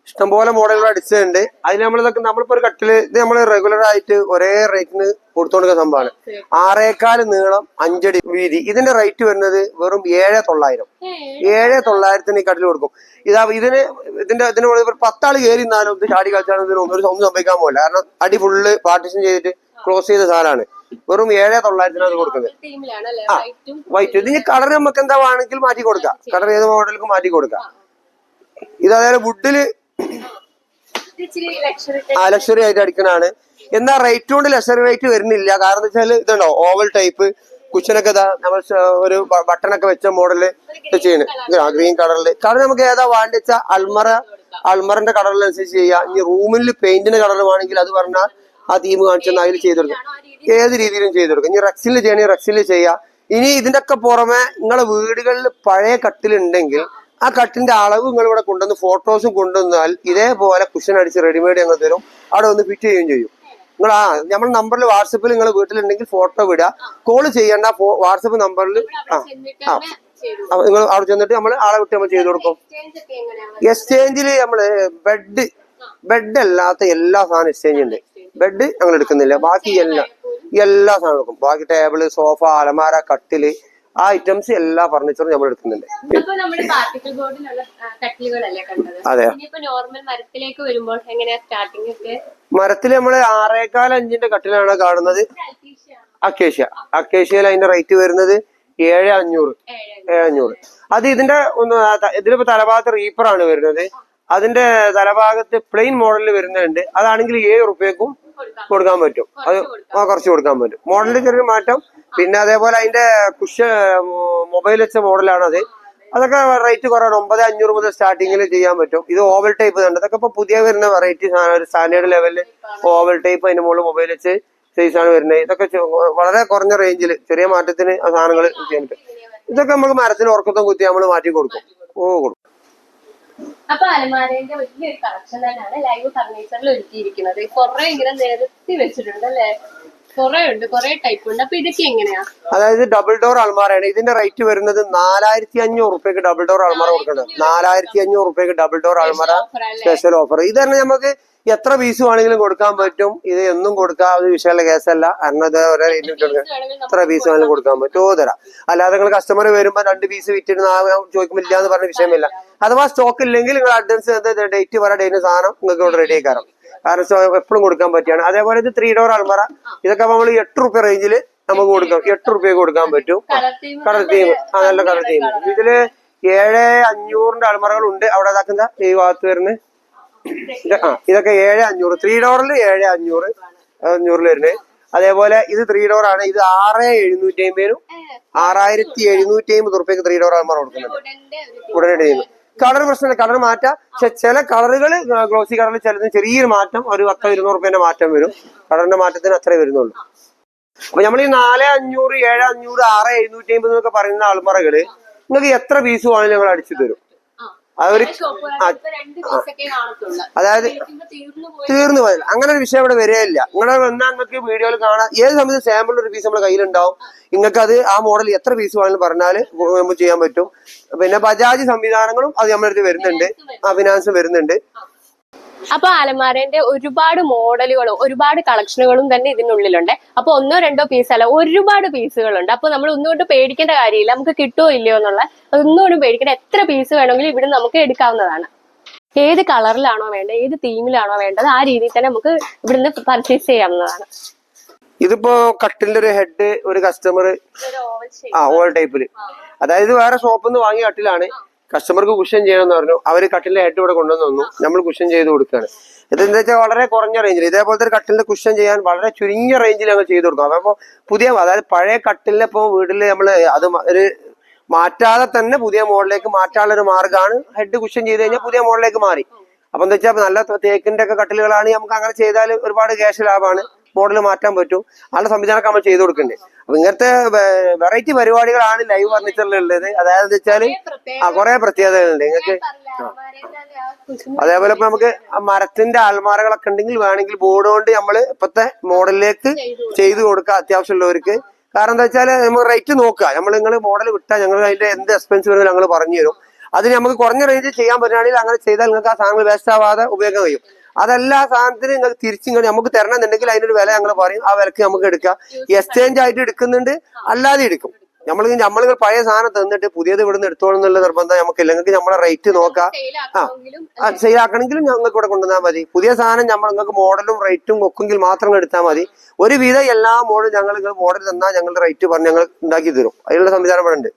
ഇഷ്ടംപോലെ മോഡലുകൾ അടിച്ചിട്ടുണ്ട്. അതിന് നമ്മളിപ്പോ ഒരു കട്ടില് ഇത് നമ്മള് റെഗുലർ ആയിട്ട് ഒരേ റേറ്റിന് കൊടുത്തോണ്ടിരിക്കുന്ന സംഭവമാണ്. 6.25 നീളം, 5 അടി വീതി. ഇതിന്റെ റേറ്റ് വരുന്നത് വെറും 7,900. 7,900 ഈ കട്ടിൽ കൊടുക്കും. ഇതിന്റെ 10 ആള് കയറി നിന്നാലും ഇത് ചാടി കളിച്ചാലും ഒന്നും സംഭവിക്കാൻ പോകില്ല. കാരണം അടി ഫുള്ള് പാർട്ടീഷൻ ചെയ്തിട്ട് ക്ലോസ് ചെയ്ത സാധനമാണ്. വെറും 7,900 അത് കൊടുക്കുന്നത്. വൈറ്റ്. ഇതിന് കളർ നമുക്ക് എന്താ വേണമെങ്കിൽ മാറ്റി കൊടുക്കാം. കളർ ഏത് മോഡലിലേക്ക് മാറ്റി കൊടുക്കാം. ഇത് അതായത് വുഡില് ലക്ഷറി ആയിട്ട് അടിക്കണാണ്. എന്നാൽ റേറ്റ് കൊണ്ട് ലക്ഷറി റേറ്റ് വരുന്നില്ല. കാരണം എന്താ വെച്ചാൽ ഇതുണ്ടോ ഓവൽ ടൈപ്പ് കുഷനൊക്കെ നമ്മൾ ഒരു ബട്ടണൊക്കെ വെച്ച മോഡല് ചെയ്യണ്. ഗ്രീൻ കളറില്. കളർ നമുക്ക് ഏതാ വേണ്ടിച്ച അൾമറിന്റെ കളറിനനുസരിച്ച് ചെയ്യാം. ഇനി റൂമിൽ പെയിന്റിന്റെ കളർ വേണമെങ്കിൽ അത് പറഞ്ഞാൽ ആ തീം കാണിച്ചെന്ന് അതിൽ ചെയ്തെടുക്കും. ഏത് രീതിയിലും ചെയ്തെടുക്കും. ഇനി റെക്സിൽ ചെയ്യണമെങ്കിൽ റെക്സിൽ ചെയ്യാം. ഇനി ഇതിന്റെ ഒക്കെ പുറമെ നിങ്ങളെ വീടുകളിൽ പഴയ കട്ടിലുണ്ടെങ്കിൽ ആ കട്ടിന്റെ അളവ് നിങ്ങൾ ഇവിടെ കൊണ്ടുവന്ന് ഫോട്ടോസും കൊണ്ടുവന്നാൽ ഇതേപോലെ കുഷൻ അടിച്ച് റെഡിമെയ്ഡ് ഞങ്ങൾ തരും. അവിടെ ഒന്ന് ഫിറ്റ് ചെയ്യുകയും ചെയ്യും. നിങ്ങൾ നമ്മുടെ നമ്പറിൽ വാട്സപ്പിൽ നിങ്ങൾ വീട്ടിലുണ്ടെങ്കിൽ ഫോട്ടോ വിടുക. കോള് ചെയ്യേണ്ട, വാട്സപ്പ് നമ്പറിൽ നിങ്ങൾ അവിടെ ചെന്നിട്ട് നമ്മൾ ആളെ വിട്ട് നമ്മൾ ചെയ്ത് കൊടുക്കും. എക്സ്ചേഞ്ചിൽ നമ്മള് ബെഡ് അല്ലാത്ത എല്ലാ സാധനം എക്സ്ചേഞ്ച് ഉണ്ട്. ബെഡ് ഞങ്ങൾ എടുക്കുന്നില്ല. ബാക്കി എല്ലാ സാധനം എടുക്കും. ബാക്കി ടേബിള്, സോഫ, അലമാര, കട്ടില്, ആ ഐറ്റംസ് എല്ലാ ഫർണിച്ചറും നമ്മൾ എടുക്കുന്നുണ്ട്. അതെ. മരത്തില് നമ്മള് 6.25 കട്ടിലാണ് കാണുന്നത്. അക്കേഷ്യ അതിന്റെ റേറ്റ് വരുന്നത് 7,500. അത് ഇതിലിപ്പോ തലഭാഗത്ത് റീപ്പറാണ് വരുന്നത്. അതിന്റെ തലഭാഗത്ത് പ്ലെയിൻ മോഡലിൽ വരുന്നുണ്ട്. അതാണെങ്കിൽ 7 റുപ്യക്കും കൊടുക്കാൻ പറ്റും. അത് കുറച്ച് കൊടുക്കാൻ പറ്റും. മോഡലിൽ ചെറിയ മാറ്റം. പിന്നെ അതേപോലെ അതിന്റെ മൊബൈൽ വെച്ച മോഡലാണത്. അതൊക്കെ റേറ്റ് കുറവാണ്. 9,500 മുതൽ സ്റ്റാർട്ടിങ്ങിൽ ചെയ്യാൻ പറ്റും. ഇത് ഓവൽ ടൈപ്പ് തന്നെ. ഇതൊക്കെ ഇപ്പൊ പുതിയ വരുന്ന വെറൈറ്റി ഒരു സ്റ്റാൻഡേർഡ് ലെവലില് ഓവൽ ടൈപ്പ് അതിന്റെ മുകളിൽ മൊബൈൽ വെച്ച് സൈസാണ് വരുന്നത്. ഇതൊക്കെ വളരെ കുറഞ്ഞ റേഞ്ചിൽ ചെറിയ മാറ്റത്തിന് ആ സാധനങ്ങൾ ചെയ്യാൻ പറ്റും. ഇതൊക്കെ നമുക്ക് മരത്തിന് ഉറക്കത്തും കുത്തി നമ്മൾ മാറ്റി കൊടുക്കും. കൊടുക്കും. അപ്പൊ അലമാരന്റെ വലിയൊരു കളക്ഷൻ തന്നെയാണ് ലൈവ് ഫർണിച്ചറിൽ ഒരുക്കിയിരിക്കുന്നത്. കുറെ ഇങ്ങനെ നിരത്തി വെച്ചിട്ടുണ്ട് അല്ലെ, കുറെ ഉണ്ട്, കുറെ ടൈപ്പ് ഉണ്ട്. അപ്പൊ ഇതൊക്കെ എങ്ങനെയാ? അതായത് ഡബിൾ ഡോർ അൽമാരയാണ്. ഇതിന്റെ റേറ്റ് വരുന്നത് 4500 റുപ്യക്ക് ഡബിൾ ഡോർ അൽമാര കൊടുക്കുന്നത്. 4500 റുപ്യക്ക് double door Almara special offer. ഇത് തന്നെ നമുക്ക് എത്ര പീസ് വേണമെങ്കിലും കൊടുക്കാൻ പറ്റും. ഇത് എന്നും കൊടുക്കാം, അത് വിഷയമുള്ള കേസല്ല. കാരണം ഇത് എത്ര പീസ് വേണമെങ്കിലും കൊടുക്കാൻ പറ്റും, തരാം. അല്ലാതെ നിങ്ങൾ കസ്റ്റമർ വരുമ്പോൾ 2 പീസ് വിറ്റിട്ട് ചോദിക്കുമ്പോൾ ഇല്ല എന്ന് പറഞ്ഞ വിഷയമില്ല. അഥവാ സ്റ്റോക്ക് ഇല്ലെങ്കിൽ നിങ്ങൾ അഡ്വാൻസ് ഡേറ്റ് പറയാൻ ഡേറ്റിന് സാധനം നിങ്ങൾക്ക് ഇവിടെ റെഡി ആക്കാറും. കാരണം എപ്പോഴും കൊടുക്കാൻ പറ്റിയാണ്. അതേപോലെ ഇത് 3 ഡോർ അൽമറ. ഇതൊക്കെ നമ്മൾ 8 റുപ്യ റേഞ്ചിൽ നമുക്ക് കൊടുക്കാം. 8 റുപ്യക്ക് കൊടുക്കാൻ പറ്റും. കളർ തീം, നല്ല കളർ തീം. ഇതില് 7500 അൽമറകളുണ്ട്. അവിടെ ഇതാക്കുന്ന ഈ ഭാഗത്ത് വരുന്നത് ഇതൊക്കെ 7500. 3 ഡോറിൽ 7500 വരുന്നത്. അതേപോലെ ഇത് 3 ഡോർ ആണ്. ഇത് 6750 6750 റുപ്യക്ക് 3 ഡോർ അൽമറ കൊടുക്കുന്നുണ്ട്. ഉടനെ ചെയ്യുന്നു. കളർ പ്രശ്നമില്ല, കളർ മാറ്റാം. പക്ഷെ ചില കളറുകൾ ഗ്ലോസി കളറിൽ ചിലതിന് ചെറിയൊരു മാറ്റം, ഒരു 10-200 റുപ്യന്റെ മാറ്റം വരും. കളറിന്റെ മാറ്റത്തിന് അത്രേ വരുന്നുള്ളൂ. അപ്പൊ നമ്മൾ ഈ 4500 7500 6750 എന്നൊക്കെ പറയുന്ന അൽമറകള് നിങ്ങൾക്ക് എത്ര പീസ് വേണമെങ്കിലും ഞങ്ങൾ അടിച്ചു തരും. അതൊരു അതായത് തീർന്നു പോയത് അങ്ങനെ ഒരു വിഷയം ഇവിടെ വരികയില്ല. നിങ്ങളെ വന്നാൽ നിങ്ങൾക്ക് വീഡിയോയിൽ കാണാം. ഏത് സമയത്ത് സാമ്പിൾ ഒരു പീസ് നമ്മുടെ കയ്യിലുണ്ടാവും. നിങ്ങൾക്ക് അത് ആ മോഡൽ എത്ര പീസ് വേണമെങ്കിലും പറഞ്ഞാൽ നമുക്ക് ചെയ്യാൻ പറ്റും. പിന്നെ ബജാജ് സംവിധാനങ്ങളും അത് നമ്മുടെ അടുത്ത് വരുന്നുണ്ട്. ഫിനാൻസ് വരുന്നുണ്ട്. അപ്പൊ അലമാരന്റെ ഒരുപാട് മോഡലുകളും ഒരുപാട് കളക്ഷനുകളും തന്നെ ഇതിനുള്ളിലുണ്ട്. അപ്പൊ 1-2 പീസ് അല്ല, ഒരുപാട് പീസുകളുണ്ട്. അപ്പൊ നമ്മൾ ഒന്നുകൊണ്ട് പേടിക്കേണ്ട കാര്യമില്ല, നമുക്ക് കിട്ടുമോ ഇല്ലയോ എന്നുള്ള ഒന്നുകൊണ്ടും പേടിക്കേണ്ട. എത്ര പീസ് വേണമെങ്കിലും ഇവിടെ നമുക്ക് എടുക്കാവുന്നതാണ്. ഏത് കളറിലാണോ വേണ്ടത്, ഏത് തീമിലാണോ വേണ്ടത്, ആ രീതിയിൽ തന്നെ നമുക്ക് ഇവിടുന്ന് പർച്ചേസ് ചെയ്യാവുന്നതാണ്. ഇതിപ്പോ കട്ടിലിന്റെ ഒരു ഹെഡ് ഒരു കസ്റ്റമർ ഓൾ ടൈപ്പില്, അതായത് വേറെ ഷോപ്പിൽ നിന്ന് വാങ്ങിയ കട്ടിലാണ്. കസ്റ്റമർക്ക് കുഷൻ ചെയ്യണമെന്ന് പറഞ്ഞു. അവര് കട്ടിലിന്റെ ഹെഡ് ഇവിടെ കൊണ്ടുവന്നു തന്നു. നമ്മൾ കുഷൻ ചെയ്ത് കൊടുക്കുകയാണ്. ഇതെന്താ വെച്ചാൽ വളരെ കുറഞ്ഞ റേഞ്ചിൽ ഇതേപോലത്തെ ഒരു കട്ടിലിന്റെ കുഷൻ ചെയ്യാൻ വളരെ ചുരുങ്ങിയ റേഞ്ചിൽ ഞങ്ങൾ ചെയ്ത് കൊടുക്കും. അപ്പൊ പുതിയ, അതായത് പഴയ കട്ടിലിനെ ഇപ്പൊ വീട്ടില് നമ്മള് അത് ഒരു മാറ്റാതെ തന്നെ പുതിയ മോഡലിലേക്ക് മാറ്റാനുള്ള ഒരു മാർഗ്ഗമാണ് ഹെഡ് കുഷൻ ചെയ്ത് കഴിഞ്ഞാൽ പുതിയ മോഡലിലേക്ക് മാറി. അപ്പൊ എന്താ വെച്ചാൽ നല്ല തേക്കിന്റെ ഒക്കെ കട്ടിലുകളാണ് നമുക്ക് അങ്ങനെ ചെയ്താൽ ഒരുപാട് ക്യാഷ് ലാഭമാണ്. മോഡൽ മാറ്റാൻ പറ്റും. അതിന്റെ സംവിധാനമൊക്കെ നമ്മൾ ചെയ്ത് കൊടുക്കുന്നുണ്ട്. അപ്പൊ ഇങ്ങനത്തെ വെറൈറ്റി പരിപാടികളാണ് ലൈവ് ഫർണിച്ചറിൽ ഉള്ളത്. അതായത് വെച്ചാല് കുറെ പ്രത്യേകതകളുണ്ട് നിങ്ങൾക്ക്. അതേപോലെ ഇപ്പൊ നമുക്ക് മരത്തിന്റെ അൽമാരകളൊക്കെ ഉണ്ടെങ്കിൽ വേണമെങ്കിൽ ബോർഡ് കൊണ്ട് നമ്മള് ഇപ്പത്തെ മോഡലിലേക്ക് ചെയ്ത് കൊടുക്കുക അത്യാവശ്യമുള്ളവർക്ക്. കാരണം എന്താ വെച്ചാല് നമ്മൾ റേറ്റ് നോക്കുക. നിങ്ങൾ മോഡൽ വിട്ടാൽ ഞങ്ങൾ അതിന്റെ എന്ത് എക്സ്പെൻസ് വരുന്നത് ഞങ്ങൾ പറഞ്ഞു തരും. അതിന് നമുക്ക് കുറഞ്ഞ റേഞ്ചിൽ ചെയ്യാൻ പറ്റുകയാണെങ്കിൽ അങ്ങനെ ചെയ്താൽ നിങ്ങൾക്ക് ആ സാധനങ്ങൾ വേസ്റ്റ് ആവാതെ ഉപയോഗിക്കാൻ കഴിയും. അതല്ല, സാധനത്തിന് നിങ്ങൾക്ക് തിരിച്ചിങ്ങോട്ട് നമുക്ക് തരണമെന്നുണ്ടെങ്കിൽ അതിനൊരു വില ഞങ്ങൾ പറയും. ആ വിലക്ക് നമുക്ക് എടുക്കാം. എക്സ്ചേഞ്ച് ആയിട്ട് എടുക്കുന്നുണ്ട്, അല്ലാതെ എടുക്കും. നമ്മൾ പഴയ സാധനം തന്നിട്ട് പുതിയത് ഇവിടുന്ന് എടുത്തോളും എന്നുള്ള നിർബന്ധം നമുക്കില്ല. നിങ്ങൾക്ക് നമ്മളെ റേറ്റ് നോക്കാം. സെയിലാക്കണമെങ്കിലും ഞങ്ങൾക്ക് ഇവിടെ കൊണ്ടുവന്നാൽ മതി. പുതിയ സാധനം നിങ്ങൾക്ക് മോഡലും റേറ്റും ഒക്കെങ്കിൽ മാത്രം എടുത്താൽ മതി. ഒരുവിധം എല്ലാ മോഡലും ഞങ്ങൾ മോഡൽ തന്നാൽ ഞങ്ങളുടെ റേറ്റ് പറഞ്ഞ് ഞങ്ങൾ ഉണ്ടാക്കി തരും. അതിനുള്ള സംവിധാനം ഇവിടെ ഉണ്ട്.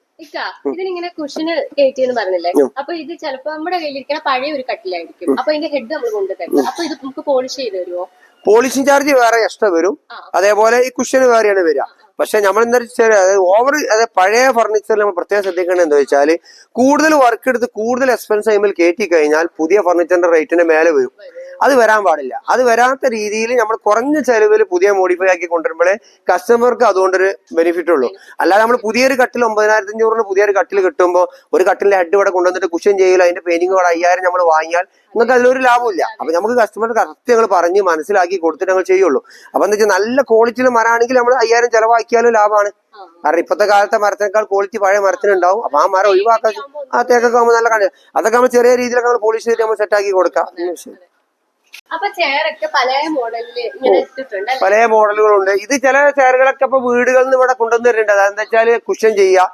ഇതിനിങ്ങനെ കുഷന് കയറ്റിയെന്ന് പറഞ്ഞില്ലേ, അപ്പൊ ഇത് ചിലപ്പോ നമ്മുടെ കയ്യിലിരിക്കുന്ന പഴയ ഒരു കട്ടിലായിരിക്കും. അപ്പൊ ഇതിന്റെ ഹെഡ് നമ്മൾ കൊണ്ടുതരും. അപ്പൊ ഇത് നമുക്ക് പോളിഷ് ചെയ്ത് തരുമോ? പോളിഷിംഗ് ചാർജ് വേറെ എക്സ്ട്രാ വരും. അതേപോലെ ഈ കുഷ്യന് വേറെയാണ് വരിക. പക്ഷെ നമ്മൾ എന്താ വെച്ചാൽ ഓവർ പഴയ ഫർണിച്ചറിൽ നമ്മൾ പ്രത്യേകം ശ്രദ്ധിക്കേണ്ടത് എന്താ വെച്ചാൽ കൂടുതൽ വർക്ക് എടുത്ത് കൂടുതൽ എക്സ്പെൻസ് ടൈമിൽ കയറ്റി കഴിഞ്ഞാൽ പുതിയ ഫർണിച്ചറിന്റെ റേറ്റിന്റെ മേലെ വരും. അത് വരാൻ പാടില്ല. അത് വരാത്ത രീതിയിൽ നമ്മൾ കുറഞ്ഞ ചെലവിൽ പുതിയ മോഡിഫൈ ആക്കി കൊണ്ടുവരുമ്പോഴേ കസ്റ്റമർക്ക് അതുകൊണ്ടൊരു ബെനിഫിറ്റ് ഉള്ളൂ. അല്ലാതെ നമ്മൾ പുതിയൊരു കട്ടിൽ 9500 പുതിയൊരു കട്ടിൽ കിട്ടുമ്പോൾ ഒരു കട്ടിലിന്റെ ഹെഡ് ഇവിടെ കൊണ്ടുവന്നിട്ട് കുഷൻ ചെയ്യില്ല, അതിന്റെ പെയിന്റിംഗ് കൂടെ 5000 നമ്മൾ വാങ്ങിയാൽ നിങ്ങൾക്ക് അതിലൊരു ലാഭമില്ല. അപ്പൊ നമുക്ക് കസ്റ്റമർക്ക് കറക്റ്റ് ഞങ്ങൾ പറഞ്ഞ് മനസ്സിലാക്കി കൊടുത്തിട്ട് ഞങ്ങൾ ചെയ്യുള്ളൂ. അപ്പൊ എന്താ വെച്ചാൽ നല്ല ക്വാളിറ്റിയിൽ മരമാണെങ്കിൽ നമ്മൾ 5000 ചെലവാക്കിയാലും ലാഭമാണ്. കാരണം ഇപ്പോഴത്തെ കാലത്തെ മരത്തിനേക്കാൾ ക്വാളിറ്റി പഴയ മരത്തിനുണ്ടാവും. അപ്പൊ ആ മരം ഒഴിവാക്കാൻ ആ തേക്കൊക്കെ ആകുമ്പോൾ നല്ല കണ്ടു. അതൊക്കെ നമ്മൾ ചെറിയ രീതിയിലൊക്കെ നമ്മൾ പോളിഷ് ചെയ്ത് നമ്മൾ സെറ്റാക്കി കൊടുക്കാം. പല മോഡലുകളുണ്ട്. ഇത് ചില ചെയറുകളൊക്കെ ഇപ്പൊ വീടുകളിൽ നിന്ന് ഇവിടെ കൊണ്ടുവന്നിട്ടുണ്ട്. അതെന്താ വെച്ചാല് കുഷൻ ചെയ്യുക.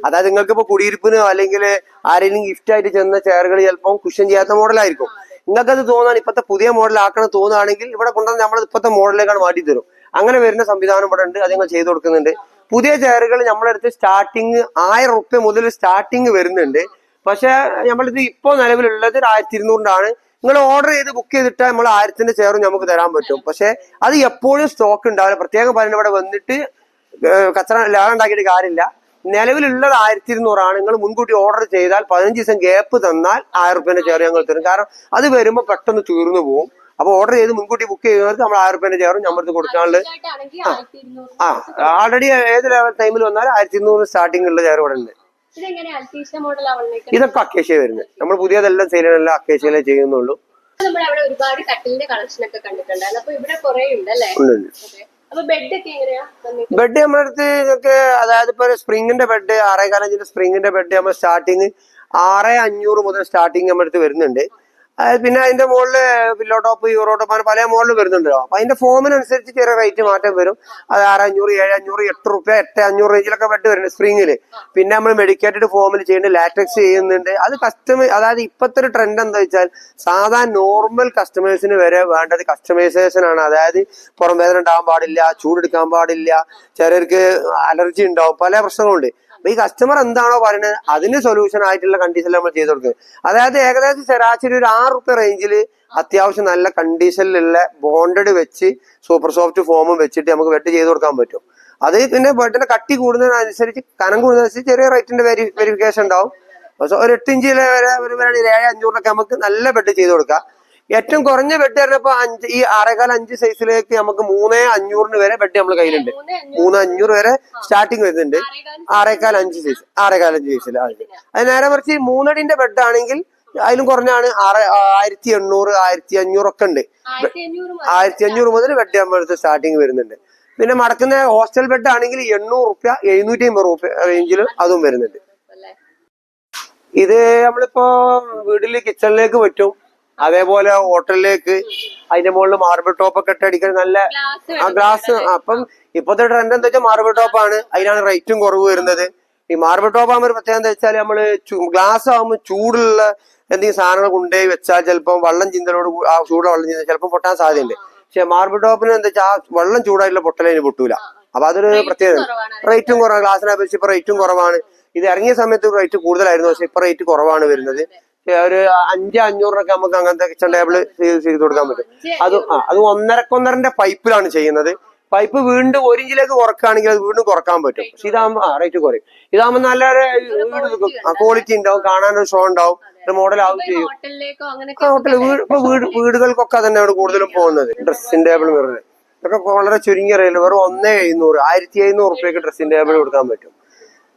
അതായത് നിങ്ങൾക്ക് ഇപ്പൊ കുടിയിരിപ്പിനോ അല്ലെങ്കിൽ ആരെങ്കിലും ഗിഫ്റ്റ് ആയിട്ട് ചെന്ന ചെയറുകൾ ചിലപ്പോൾ കുഷൻ ചെയ്യാത്ത മോഡലായിരിക്കും. നിങ്ങൾക്കത് തോന്നാൻ ഇപ്പത്തെ പുതിയ മോഡൽ ആക്കണം തോന്നുകയാണെങ്കിൽ ഇവിടെ കൊണ്ടുവന്ന് നമ്മൾ ഇപ്പത്തെ മോഡലിലേക്കാണ് മാറ്റി തരും. അങ്ങനെ വരുന്ന സംവിധാനം ഇവിടെ ഉണ്ട്. അത് ഞങ്ങൾ ചെയ്ത് കൊടുക്കുന്നുണ്ട്. പുതിയ ചെയറുകൾ നമ്മളടുത്ത് സ്റ്റാർട്ടിങ് 1000 റുപ്യ മുതൽ സ്റ്റാർട്ടിങ് വരുന്നുണ്ട്. പക്ഷെ നമ്മളിത് ഇപ്പോൾ നിലവിലുള്ളത് 1200 നിങ്ങൾ ഓർഡർ ചെയ്ത് ബുക്ക് ചെയ്തിട്ട് നമ്മൾ 1000ന്റെ ചെയറും നമുക്ക് തരാൻ പറ്റും. പക്ഷെ അത് എപ്പോഴും സ്റ്റോക്ക് ഉണ്ടാവില്ല. പ്രത്യേകം പറഞ്ഞ ഇവിടെ വന്നിട്ട് കച്ചറ ലാഭം ഉണ്ടാക്കിയിട്ട് കാര്യമില്ല. നിലവിലുള്ളത് 1200 നിങ്ങൾ മുൻകൂട്ടി ഓർഡർ ചെയ്താൽ 15 ദിവസം ഗ്യാപ്പ് തന്നാൽ 1000 റുപ്യന്റെ ചെയർ ഞങ്ങൾ തരും. കാരണം അത് വരുമ്പോൾ പെട്ടെന്ന് തീർന്നു പോകും. അപ്പൊ ഓർഡർ ചെയ്ത് മുൻകൂട്ടി ബുക്ക് ചെയ്യുന്നവർക്ക് നമ്മൾ 1000 റുപ്യന്റെ ചെയറും നമ്മൾക്ക് കൊടുക്കാനുള്ളത്. ആൾറെഡി ഏത് ലെവൽ ടൈമിൽ വന്നാലും 1200 സ്റ്റാർട്ടിംഗ് ഉള്ള ചെയർ ഇവിടെ ഉണ്ട്. ഇതെങ്ങനെ അൽത്തീഷ മോഡലാണ് ഇതൊക്കെ അക്കേഷ്യ വരുന്നത്. നമ്മൾ പുതിയതെല്ലാം സെയിലെല്ലാം അക്കേഷ്യയിലേ ചെയ്യുന്നുള്ളൂ. നമ്മൾ അവിടെ ഒരുപാട് കട്ടിലിന്റെ കളക്ഷൻ ഒക്കെ കണ്ടിട്ടുണ്ടായിരുന്നു. അപ്പൊ ഇവിടെ കുറെ ഉണ്ടല്ലേ? അപ്പൊ ബെഡ് ഒക്കെ എങ്ങനെയാ? ബെഡ് നമ്മുടെ അടുത്ത് ഒക്കെ അതായത് ഇപ്പൊ സ്പ്രിങ്ങിന്റെ ബെഡ് 6.5 സ്പ്രിങ്ങിന്റെ ബെഡ് നമ്മൾ സ്റ്റാർട്ടിങ് 6,500 മുതൽ സ്റ്റാർട്ടിങ് നമ്മുടെ അടുത്ത് വരുന്നുണ്ട്. പിന്നെ അതിന്റെ മുകളില് പില്ലോ ടോപ്പ്, യൂറോ ടോപ്പ് അങ്ങനെ പല മോഡലും വരുന്നുണ്ടല്ലോ. അപ്പൊ അതിന്റെ ഫോമിനനുസരിച്ച് ചെറിയ റേറ്റ് മാറ്റം വരും. അത് 6,500, 7,500, 8 റുപ്യ, 8,500 റേഞ്ചിലൊക്കെ ബെഡ് വരുന്നുണ്ട് സ്പ്രിങ്ങില്. പിന്നെ നമ്മൾ മെഡിക്കേറ്റഡ് ഫോമിൽ ചെയ്യുന്നുണ്ട്, ലാറ്റക്സ് ചെയ്യുന്നുണ്ട്. അത് അതായത് ഇപ്പത്തെ ഒരു ട്രെൻഡ് എന്താ വെച്ചാൽ സാധാരണ നോർമൽ കസ്റ്റമേഴ്സിന് വരെ വേണ്ടത് കസ്റ്റമൈസേഷൻ ആണ്. അതായത് പുറം വേദന ഉണ്ടാകാൻ പാടില്ല, ചൂടെടുക്കാൻ പാടില്ല, ചിലർക്ക് അലർജി ഉണ്ടാവും, പല പ്രശ്നങ്ങളുണ്ട്. അപ്പൊ ഈ കസ്റ്റമർ എന്താണോ പറയുന്നത് അതിന് സൊല്യൂഷൻ ആയിട്ടുള്ള കണ്ടീഷനിൽ നമ്മൾ ചെയ്ത് കൊടുക്കുന്നത്. അതായത് ഏകദേശം ശരാശരി ഒരു 6 റുപ്യ റേഞ്ചിൽ അത്യാവശ്യം നല്ല കണ്ടീഷനിലുള്ള ബോണ്ടഡ് വെച്ച് സൂപ്പർ സോഫ്റ്റ് ഫോമും വെച്ചിട്ട് നമുക്ക് ബെഡ് ചെയ്ത് കൊടുക്കാൻ പറ്റും. അത് പിന്നെ ബെഡിന്റെ കട്ടി കൂടുന്നതിനനുസരിച്ച് കനം കൂടുന്നതനുസരിച്ച് ചെറിയ റേറ്റിന്റെ വെരിഫിക്കേഷൻ ഉണ്ടാവും. ഒരു 8 ഇഞ്ചിലെ വരെ ഒരു 7,500 നമുക്ക് നല്ല ബെഡ് ചെയ്ത് കൊടുക്കാം. ഏറ്റവും കുറഞ്ഞ ബെഡ് പറഞ്ഞപ്പോ ഈ 6.5 സൈസിലേക്ക് നമുക്ക് 3,500 വരെ ബെഡ് നമ്മൾ കയ്യിലുണ്ട്. 3,500 വരെ സ്റ്റാർട്ടിങ് വരുന്നുണ്ട്. 6.5 സൈസ് 6.5 സൈസിൽ. അത് നേരെ മറിച്ച് 3 അടിന്റെ ബെഡ് ആണെങ്കിൽ അതിലും കുറഞ്ഞാണ് 1,800, 1,500 ഒക്കെ ഉണ്ട്. 1,500 മുതൽ ബെഡ് നമ്മളടുത്ത് സ്റ്റാർട്ടിങ് വരുന്നുണ്ട്. പിന്നെ മടക്കുന്ന ഹോസ്റ്റൽ ബെഡ് ആണെങ്കിൽ 800 റുപ്യ, 750 റുപ്യ റേഞ്ചിൽ അതും വരുന്നുണ്ട്. ഇത് നമ്മളിപ്പോ വീട്ടില് കിച്ചണിലേക്ക് പറ്റും, അതേപോലെ ഹോട്ടലിലേക്ക്. അതിന്റെ മുകളിൽ മാർബിൾ ടോപ്പ് ഒക്കെ ഇട്ടടിക്കാൻ നല്ല ഗ്ലാസ്. അപ്പം ഇപ്പോഴത്തെ ട്രെൻഡ് എന്താ വെച്ചാൽ മാർബിൾ ടോപ്പാണ്. അതിനാണ് റേറ്റും കുറവ് വരുന്നത്. ഈ മാർബിൾ ടോപ്പ് ആകുമ്പോൾ ഒരു പ്രത്യേകത എന്താ വെച്ചാൽ നമ്മള് ഗ്ലാസ് ആകുമ്പോൾ ചൂടുള്ള എന്തെങ്കിലും സാധനങ്ങൾ കൊണ്ടുപോയി വെച്ചാൽ ചിലപ്പോൾ വെള്ളം ചിന്തലോട് ആ ചൂടുള്ള വെള്ളം ചിന്ത ചിലപ്പോൾ പൊട്ടാൻ സാധ്യതയുണ്ട്. പക്ഷെ മാർബിൾ ടോപ്പിന് എന്താ വെച്ചാൽ ആ വെള്ളം ചൂടായിട്ടുള്ള പൊട്ടലതിന് പൊട്ടൂല. അപ്പൊ അതൊരു പ്രത്യേകത. റേറ്റും കുറവാണ്. ഗ്ലാസിനെ അപേക്ഷിച്ച് ഇപ്പൊ റേറ്റും കുറവാണ്. ഇത് ഇറങ്ങിയ സമയത്ത് റേറ്റ് കൂടുതലായിരുന്നു, പക്ഷെ ഇപ്പൊ റേറ്റ് കുറവാണ് വരുന്നത്. ഒരു 5,500 നമുക്ക് അങ്ങനത്തെ കിച്ചൺ ടേബിള് ചെയ്ത് കൊടുക്കാൻ പറ്റും. അത് 1.5 പൈപ്പിലാണ് ചെയ്യുന്നത്. പൈപ്പ് വീണ്ടും 1 ഇഞ്ചിലേക്ക് കുറക്കുകയാണെങ്കിൽ അത് വീണ്ടും കുറക്കാൻ പറ്റും. പക്ഷെ ഇതാകുമ്പോൾ റേറ്റ് കുറയും. ഇതാകുമ്പോൾ നല്ല ക്വാളിറ്റി ഉണ്ടാവും, കാണാനൊരു ഷോ ഉണ്ടാവും, മോഡൽ ആവും ചെയ്യും. ഹോട്ടൽ ഇപ്പൊ വീടുകൾക്കൊക്കെ തന്നെ അവിടെ കൂടുതലും പോകുന്നത്. ഡ്രസ്സിംഗ് ടേബിൾ മിറർ ഇതൊക്കെ വളരെ ചുരുങ്ങിയ റേറ്റ്, വെറും 1,700, 1,500 റുപ്യക്ക് ഡ്രസ്സിംഗ് ടേബിൾ കൊടുക്കാൻ പറ്റും.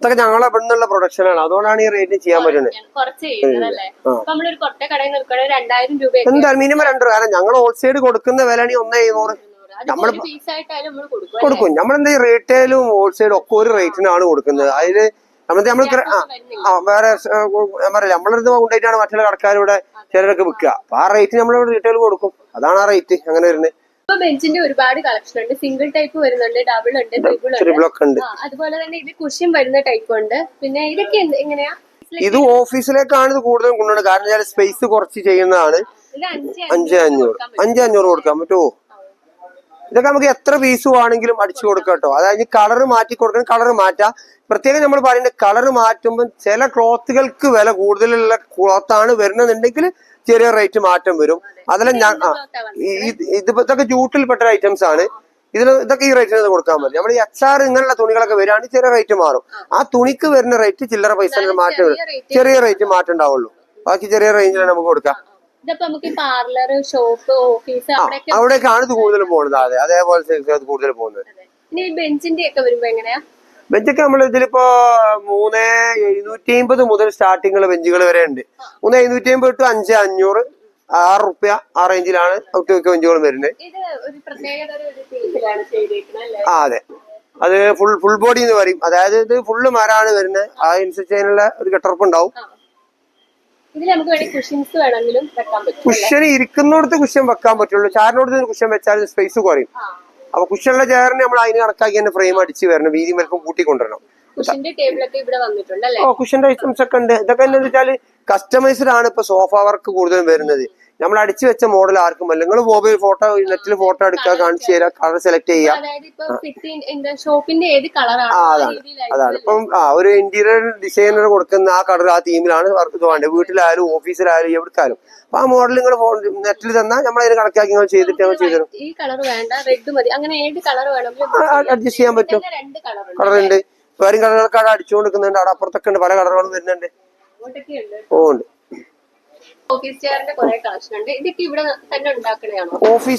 ഇതൊക്കെ ഞങ്ങളെ ഇവിടെ നിന്നുള്ള പ്രൊഡക്ഷനാണ്, അതുകൊണ്ടാണ് ഈ റേറ്റ് ചെയ്യാൻ പറ്റുന്നത്. എന്തായാലും മിനിമം 2 കാരണം ഞങ്ങൾ ഹോൾസെയിൽ കൊടുക്കുന്ന വിലയാണ് 1,700. നമ്മൾ കൊടുക്കും. നമ്മളെന്താ റീറ്റെയിലും ഹോൾസെയിലും ഒക്കെ ഒരു റേറ്റിനാണ് കൊടുക്കുന്നത്. അതില് നമ്മൾ വേറെ നമ്മളടുത്ത് കൊണ്ടുപോയിട്ടാണ് മറ്റുള്ള കടക്കാരിവിടെ ചിലരൊക്കെ വിൽക്കുക. അപ്പൊ ആ റേറ്റ് നമ്മൾ റീറ്റെയിൽ കൊടുക്കും. അതാണ് ആ റേറ്റ് അങ്ങനെ വരുന്നത്. ബെഞ്ചിന്റെ ഒരുപാട് കളക്ഷൻ ഉണ്ട്. സിംഗിൾ ടൈപ്പ് വരുന്നുണ്ട്, ഡബിൾ ഉണ്ട്, ട്രിപ്പിൾ ഉണ്ട്. അതുപോലെ തന്നെ ഇത് കുഷ്യൻ വരുന്ന ടൈപ്പ് ഉണ്ട്. പിന്നെ ഇതൊക്കെ എങ്ങനെയാ? ഇത് ഓഫീസിലേക്കാണ് ഇത് കൂടുതലും കൊണ്ടുപോകുന്നത്. കാരണം സ്പേസ് കുറച്ച് ചെയ്യുന്നതാണ്. 5,500 കൊടുക്കാൻ പറ്റുമോ? ഇതൊക്കെ നമുക്ക് എത്ര പീസ് വേണമെങ്കിലും അടിച്ചു കൊടുക്കാം കേട്ടോ. അതായത് കളർ മാറ്റി കൊടുക്കണം, കളർ മാറ്റാം. പ്രത്യേകം നമ്മൾ പറയുന്നത് കളർ മാറ്റുമ്പോൾ ചില ക്ലോത്തുകൾക്ക് വില കൂടുതലുള്ള ക്ലോത്താണ് വരുന്നുണ്ടെങ്കിൽ ചെറിയ റേറ്റ് മാറ്റം വരും. അതെല്ലാം ഇതൊക്കെ ജൂട്ടിൽപ്പെട്ട ഐറ്റംസ് ആണ്. ഇതൊക്കെ ഈ റേറ്റിന് കൊടുക്കാൻ പറ്റും. നമ്മൾ ഈ HR ഇങ്ങനെയുള്ള തുണികളൊക്കെ വരികയാണെങ്കിൽ ചെറിയ റേറ്റ് മാറും. ആ തുണിക്ക് വരുന്ന റേറ്റ് ചില്ലറ പൈസ മാറ്റം വരും. ചെറിയ റേറ്റ് മാറ്റം ഉണ്ടാവുള്ളൂ. ബാക്കി ചെറിയ റേഞ്ചിലാണ് നമുക്ക് കൊടുക്കാം. അവിടേക്കാണ് ഇത് കൂടുതൽ പോകുന്നത്. അതെ, അതേപോലെ കൂടുതൽ പോകുന്നത്. ബെഞ്ചൊക്കെ നമ്മൾ ഇതിലിപ്പോ 3,750 മുതൽ സ്റ്റാർട്ടിങ്ങുള്ള ബെഞ്ചുകൾ വരെ ഉണ്ട്. 3,750 to 5,500, 6 റുപ്യ ആ റേഞ്ചിലാണ് ഒട്ടുമിക്ക ബെഞ്ചുകളും വരുന്നത്. അതെ, അത് ഫുൾ ബോഡി എന്ന് പറയും. അതായത് ഇത് ഫുള്ള് മരമാണ് വരുന്നത്. അതനുസരിച്ച് അതിനുള്ള ഒരു കെട്ടുറപ്പ് ഉണ്ടാവും. കുഷ്യൻ ഇരിക്കുന്നിടത്ത് കുഷ്യൻ വെക്കാൻ പറ്റുള്ളൂ. ചാരിനോടത്ത് കുഷ്യൻ വെച്ചാൽ സ്പേസ് കുറയും. അപ്പൊ കുഷ്യനുള്ള ചെയറിന് നമ്മൾ അതിന് കണക്കാക്കി തന്നെ ഫ്രെയിം അടിച്ച് വരണം, വീതി വലിപ്പം കൂട്ടിക്കൊണ്ടുവരണം. കുഷ്യന്റെ ഐറ്റംസ് ഒക്കെ ഉണ്ട്. ഇതൊക്കെ എന്താ വെച്ചാല് കസ്റ്റമൈസ്ഡ് ആണ്. ഇപ്പൊ സോഫ വർക്ക് കൂടുതലും വരുന്നത്. നമ്മൾ അടിച്ചു വെച്ച മോഡൽ ആർക്കും അല്ല. നിങ്ങൾ മൊബൈൽ ഫോട്ടോ നെറ്റിൽ ഫോട്ടോ എടുക്കുക, കാണിച്ചു തരാം, കളർ സെലക്ട് ചെയ്യാം. അതാണ് ഇപ്പം ഒരു ഇന്റീരിയർ ഡിസൈനർ കൊടുക്കുന്ന ആ കളർ ആ തീമിലാണ് ഇത് വേണ്ടത്. വീട്ടിലായാലും ഓഫീസിലായാലും എവിടെക്കാലും അപ്പൊ ആ മോഡൽ നിങ്ങൾ നെറ്റിൽ തന്നാൽ നമ്മൾ അതിന് കണക്കാക്കി ചെയ്തിട്ട് ചെയ്തു അഡ്ജസ്റ്റ് ചെയ്യാൻ പറ്റും. കളറുണ്ട്, വേറെ കളറുകളൊക്കെ അവിടെ അടിച്ചു കൊടുക്കുന്നുണ്ട്. അവിടെ അപ്പുറത്തൊക്കെ ഉണ്ട്, പല കളറുകളും വരുന്നുണ്ട്. ഉണ്ട്. ഓഫീസ്